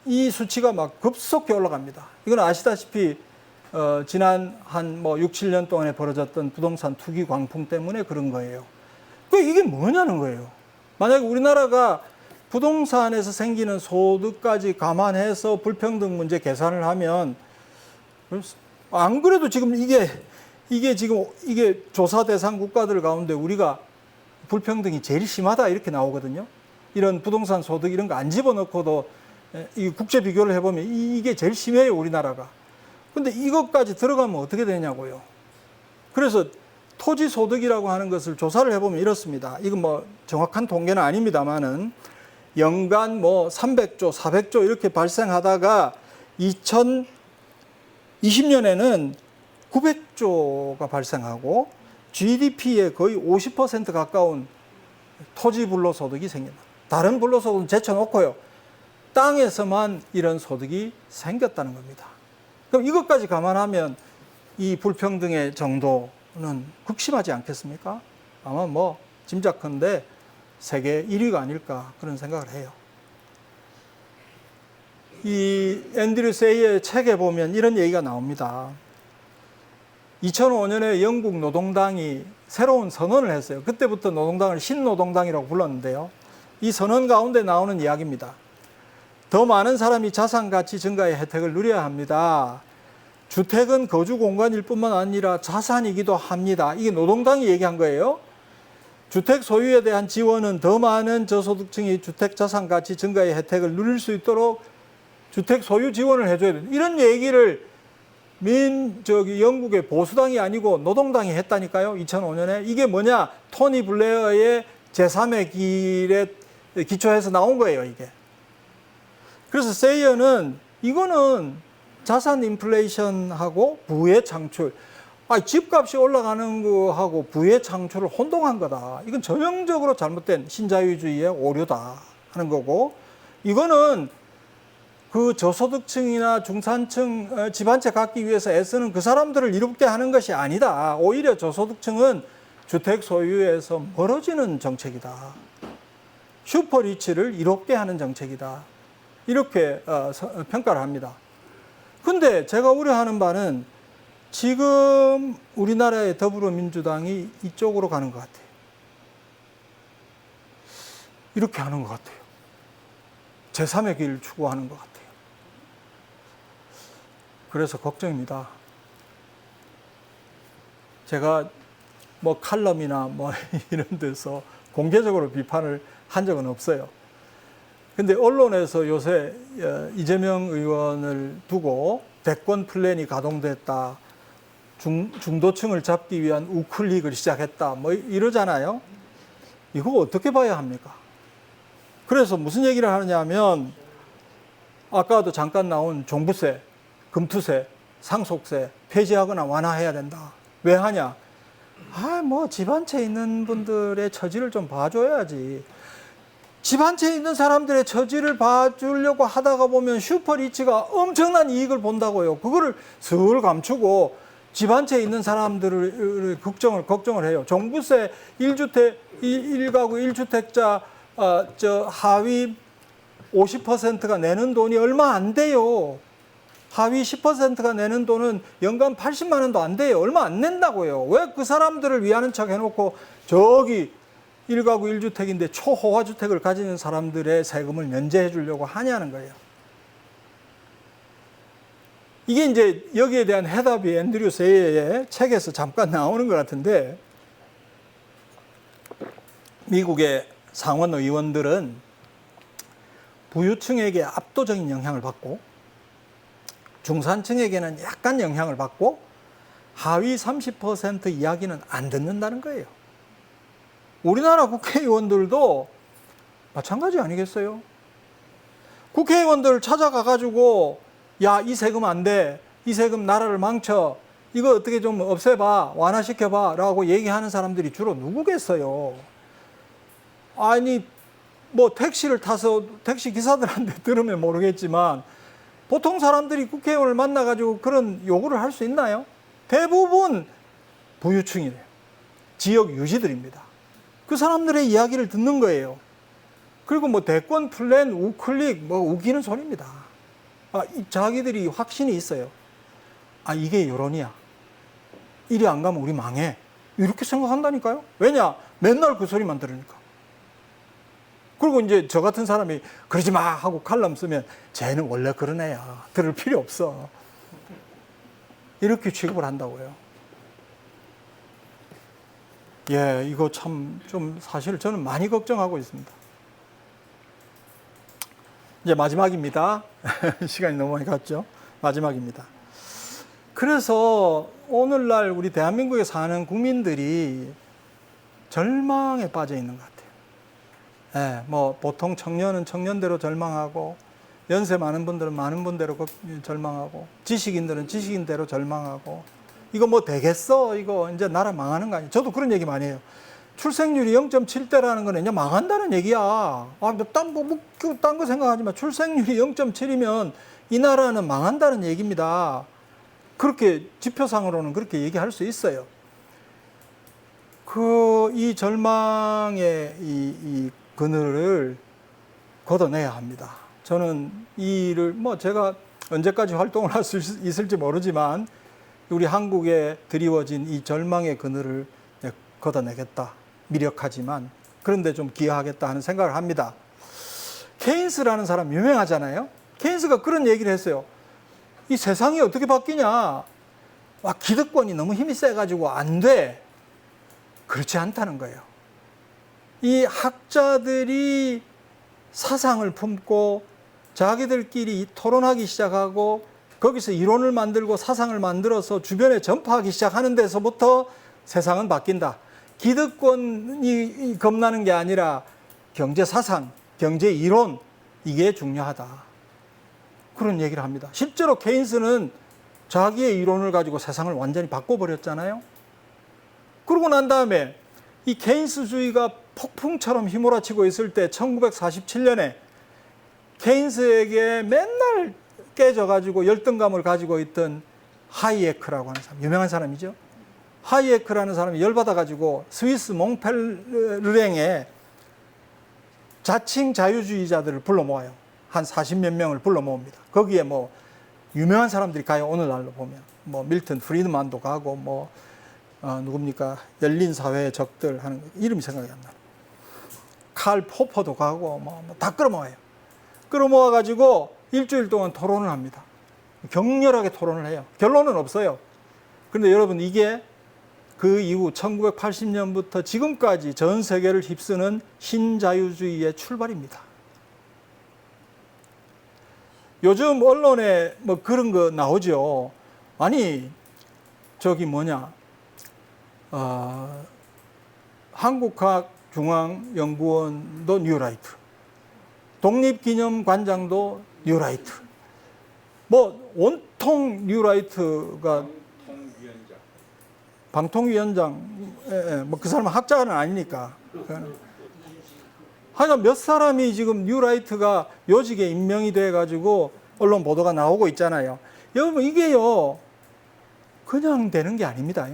이 수치가 급속히 올라갑니다. 이건 아시다시피 지난 한 6, 7년 동안에 벌어졌던 부동산 투기 광풍 때문에 그런 거예요. 이게 뭐냐는 거예요. 만약에 우리나라가 부동산에서 생기는 소득까지 감안해서 불평등 문제 계산을 하면 안 그래도 지금 이게 조사 대상 국가들 가운데 우리가 불평등이 제일 심하다 이렇게 나오거든요. 이런 부동산 소득 이런 거 안 집어넣고도 이 국제 비교를 해보면 이게 제일 심해요, 우리나라가. 근데 이것까지 들어가면 어떻게 되냐고요. 그래서 토지 소득이라고 하는 것을 조사를 해보면 이렇습니다. 이건 정확한 통계는 아닙니다만은 연간 300조, 400조 이렇게 발생하다가 2020년에는 900조가 발생하고 GDP의 거의 50% 가까운 토지 불로소득이 생긴다. 다른 불로소득은 제쳐놓고요. 땅에서만 이런 소득이 생겼다는 겁니다. 그럼 이것까지 감안하면 이 불평등의 정도는 극심하지 않겠습니까? 아마 짐작컨대 세계 1위가 아닐까 그런 생각을 해요. 이 앤드류 세이의 책에 보면 이런 얘기가 나옵니다. 2005년에 영국 노동당이 새로운 선언을 했어요. 그때부터 노동당을 신노동당이라고 불렀는데요. 이 선언 가운데 나오는 이야기입니다. 더 많은 사람이 자산 가치 증가의 혜택을 누려야 합니다. 주택은 거주 공간일 뿐만 아니라 자산이기도 합니다. 이게 노동당이 얘기한 거예요. 주택 소유에 대한 지원은 더 많은 저소득층이 주택 자산 가치 증가의 혜택을 누릴 수 있도록 주택 소유 지원을 해줘야 된다. 이런 얘기를 영국의 보수당이 아니고 노동당이 했다니까요. 2005년에. 이게 뭐냐? 토니 블레어의 제3의 길에 기초해서 나온 거예요, 이게. 그래서 세이어는 이거는 자산 인플레이션하고 부의 창출. 집값이 올라가는 거하고 부의 창출을 혼동한 거다. 이건 전형적으로 잘못된 신자유주의의 오류다 하는 거고, 이거는 그 저소득층이나 중산층 집 한 채 갖기 위해서 애쓰는 그 사람들을 이롭게 하는 것이 아니다. 오히려 저소득층은 주택 소유에서 멀어지는 정책이다. 슈퍼리치를 이롭게 하는 정책이다. 이렇게 평가를 합니다. 근데 제가 우려하는 바는 지금 우리나라의 더불어민주당이 이쪽으로 가는 것 같아요. 이렇게 하는 것 같아요. 제3의 길을 추구하는 것 같아요. 그래서 걱정입니다. 제가 뭐 칼럼이나 뭐 이런 데서 공개적으로 비판을 한 적은 없어요. 근데 언론에서 요새 이재명 의원을 두고 대권 플랜이 가동됐다. 중도층을 잡기 위한 우클릭을 시작했다. 뭐 이러잖아요. 이거 어떻게 봐야 합니까? 그래서 무슨 얘기를 하느냐면 아까도 잠깐 나온 종부세, 금투세, 상속세 폐지하거나 완화해야 된다. 왜 하냐? 뭐 집 한 채 있는 분들의 처지를 좀 봐줘야지. 집 한 채 있는 사람들의 처지를 봐주려고 하다가 보면 슈퍼리치가 엄청난 이익을 본다고요. 그거를 슬 감추고 집 한 채 있는 사람들을 걱정을 해요. 종부세 1가구 1주택자 하위 50%가 내는 돈이 얼마 안 돼요. 하위 10%가 내는 돈은 연간 80만 원도 안 돼요. 얼마 안 낸다고요. 왜 그 사람들을 위하는 척 해놓고 저기 1가구 1주택인데 초호화 주택을 가지는 사람들의 세금을 면제해 주려고 하냐는 거예요. 이게 이제 여기에 대한 해답이 앤드류 세이의 책에서 잠깐 나오는 것 같은데, 미국의 상원 의원들은 부유층에게 압도적인 영향을 받고 중산층에게는 약간 영향을 받고 하위 30% 이야기는 안 듣는다는 거예요. 우리나라 국회의원들도 마찬가지 아니겠어요? 국회의원들 찾아가가지고 야, 이 세금 안 돼. 이 세금 나라를 망쳐. 이거 어떻게 좀 없애봐. 완화시켜봐. 라고 얘기하는 사람들이 주로 누구겠어요? 아니, 뭐 택시를 타서 택시 기사들한테 들으면 모르겠지만 보통 사람들이 국회의원을 만나가지고 그런 요구를 할 수 있나요? 대부분 부유층이래요. 지역 유지들입니다. 그 사람들의 이야기를 듣는 거예요. 그리고 뭐 대권 플랜, 우클릭, 뭐 우기는 소리입니다. 자기들이 확신이 있어요. 이게 여론이야. 이리 안 가면 우리 망해. 이렇게 생각한다니까요. 왜냐? 맨날 그 소리만 들으니까. 그리고 이제 저 같은 사람이 그러지 마 하고 칼럼 쓰면 쟤는 원래 그런 애야. 들을 필요 없어. 이렇게 취급을 한다고요. 예, 이거 참 좀 사실 저는 많이 걱정하고 있습니다. 이제 마지막입니다. 시간이 너무 많이 갔죠. 마지막입니다. 그래서 오늘날 우리 대한민국에 사는 국민들이 절망에 빠져 있는 것 같아요. 예, 뭐 보통 청년은 청년대로 절망하고 연세 많은 분들은 많은 분대로 절망하고 지식인들은 지식인대로 절망하고 이거 뭐 되겠어? 이거 이제 나라 망하는 거 아니에요? 저도 그런 얘기 많이 해요. 출생률이 0.7대라는 거는 이제 망한다는 얘기야. 딴 거 생각하지 마. 출생률이 0.7이면 이 나라는 망한다는 얘기입니다. 그렇게 지표상으로는 그렇게 얘기할 수 있어요. 이 절망의 이 그늘을 걷어내야 합니다. 저는 이 일을 제가 언제까지 활동을 할 수 있을지 모르지만 우리 한국에 드리워진 이 절망의 그늘을 걷어내겠다. 미력하지만 그런데 좀 기여하겠다 하는 생각을 합니다. 케인스라는 사람 유명하잖아요. 케인스가 그런 얘기를 했어요. 이 세상이 어떻게 바뀌냐. 기득권이 너무 힘이 세가지고 안 돼. 그렇지 않다는 거예요. 이 학자들이 사상을 품고 자기들끼리 토론하기 시작하고 거기서 이론을 만들고 사상을 만들어서 주변에 전파하기 시작하는 데서부터 세상은 바뀐다. 기득권이 겁나는 게 아니라 경제 사상, 경제 이론 이게 중요하다. 그런 얘기를 합니다. 실제로 케인스는 자기의 이론을 가지고 세상을 완전히 바꿔버렸잖아요. 그러고 난 다음에 이 케인스주의가 폭풍처럼 휘몰아치고 있을 때 1947년에 케인스에게 맨날 깨져가지고 열등감을 가지고 있던 하이에크라고 하는 사람, 유명한 사람이죠. 하이에크라는 사람이 열받아가지고 스위스 몽펠르랭에 자칭 자유주의자들을 불러 모아요. 한 40몇 명을 불러 모읍니다. 거기에 뭐 유명한 사람들이 가요. 오늘날로 보면 뭐 밀턴 프리드만도 가고 누굽니까? 열린 사회의 적들 하는 거. 이름이 생각이 안 나요. 칼 포퍼도 가고 다 끌어모아요. 끌어모아가지고 일주일 동안 토론을 합니다. 격렬하게 토론을 해요. 결론은 없어요. 그런데 여러분, 이게 그 이후 1980년부터 지금까지 전 세계를 휩쓰는 신자유주의의 출발입니다. 요즘 언론에 뭐 그런 거 나오죠. 아니, 저기 한국과학중앙연구원도 뉴라이트, 독립기념관장도 뉴라이트, 뭐 온통 뉴라이트가 방통위원장, 뭐 그 사람은 학자는 아니니까. 하여간 몇 사람이 지금 뉴라이트가 요직에 임명이 돼가지고 언론 보도가 나오고 있잖아요. 여러분, 이게요, 그냥 되는 게 아닙니다.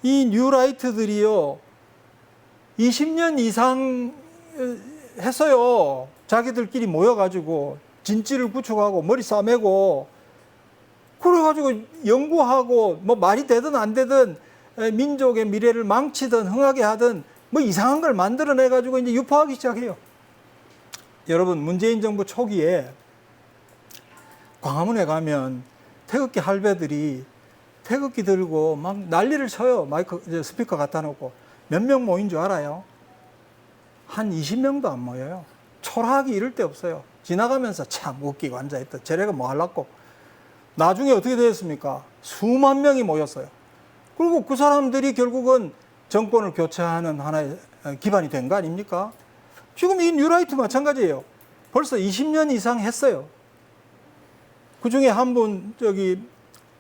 이 뉴라이트들이요, 20년 이상 했어요. 자기들끼리 모여가지고 진지를 구축하고 머리 싸매고 그래가지고 연구하고 뭐 말이 되든 안 되든 민족의 미래를 망치든 흥하게 하든 뭐 이상한 걸 만들어내가지고 이제 유포하기 시작해요. 여러분, 문재인 정부 초기에 광화문에 가면 태극기 할배들이 태극기 들고 막 난리를 쳐요. 마이크, 스피커 갖다 놓고. 몇 명 모인 줄 알아요? 한 20명도 안 모여요. 초라하기 이럴 데 없어요. 지나가면서 참 웃기고 앉아있다. 쟤네가 뭐 하려고. 나중에 어떻게 되었습니까? 수만 명이 모였어요. 그리고 그 사람들이 결국은 정권을 교체하는 하나의 기반이 된 거 아닙니까? 지금 이 뉴라이트 마찬가지예요. 벌써 20년 이상 했어요. 그 중에 한 분,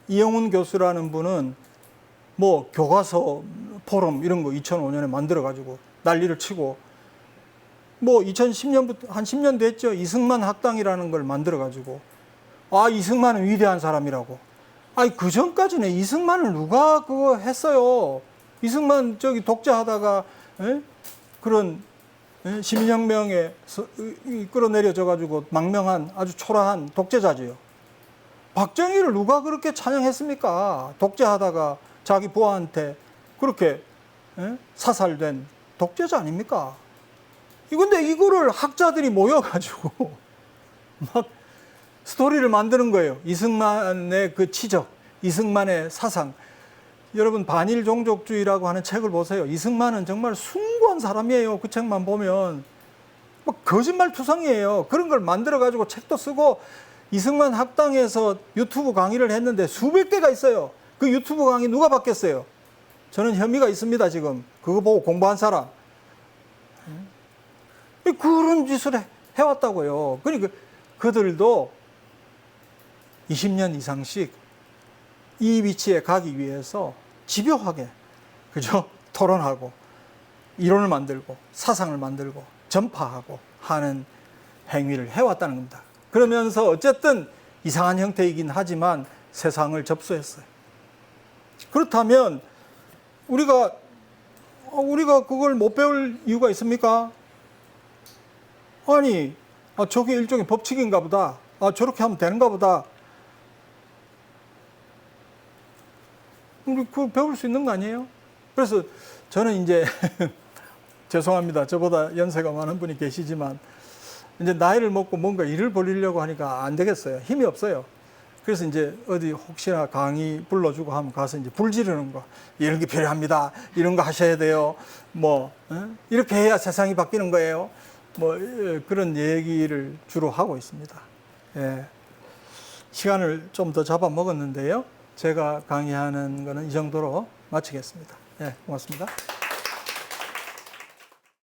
이영훈 교수라는 분은 뭐 교과서 포럼 이런 거 2005년에 만들어가지고 난리를 치고, 뭐 2010년부터 한 10년 됐죠. 이승만 학당이라는 걸 만들어가지고, 아, 이승만은 위대한 사람이라고. 아니, 그 전까지는 이승만을 누가 그거 했어요. 이승만 독재하다가 그런 시민혁명에 끌어내려져가지고 망명한 아주 초라한 독재자지요. 박정희를 누가 그렇게 찬양했습니까? 독재하다가 자기 부하한테 그렇게 사살된 독재자 아닙니까? 근데 이거를 학자들이 모여가지고 막 스토리를 만드는 거예요. 이승만의 그 치적, 이승만의 사상. 여러분, 반일 종족주의라고 하는 책을 보세요. 이승만은 정말 숭고한 사람이에요. 그 책만 보면 뭐 거짓말 투성이에요. 그런 걸 만들어가지고 책도 쓰고, 이승만 학당에서 유튜브 강의를 했는데 수백 개가 있어요. 그 유튜브 강의 누가 받겠어요? 저는 혐의가 있습니다, 지금. 그거 보고 공부한 사람. 그런 짓을 해왔다고요. 그러니까 그들도 20년 이상씩 이 위치에 가기 위해서 집요하게, 그죠? 토론하고, 이론을 만들고, 사상을 만들고, 전파하고 하는 행위를 해왔다는 겁니다. 그러면서 어쨌든 이상한 형태이긴 하지만 세상을 접수했어요. 그렇다면 우리가 그걸 못 배울 이유가 있습니까? 아니, 저게 일종의 법칙인가 보다. 저렇게 하면 되는가 보다. 우리 그걸 배울 수 있는 거 아니에요? 그래서 저는 이제 죄송합니다. 저보다 연세가 많은 분이 계시지만 이제 나이를 먹고 뭔가 일을 벌이려고 하니까 안 되겠어요. 힘이 없어요. 그래서 이제 어디 혹시나 강의 불러주고 하면 가서 이제 불 지르는 거. 이런 게 필요합니다. 이런 거 하셔야 돼요. 이렇게 해야 세상이 바뀌는 거예요. 그런 얘기를 주로 하고 있습니다. 예. 시간을 좀 더 잡아먹었는데요. 제가 강의하는 거는 이 정도로 마치겠습니다. 예, 고맙습니다.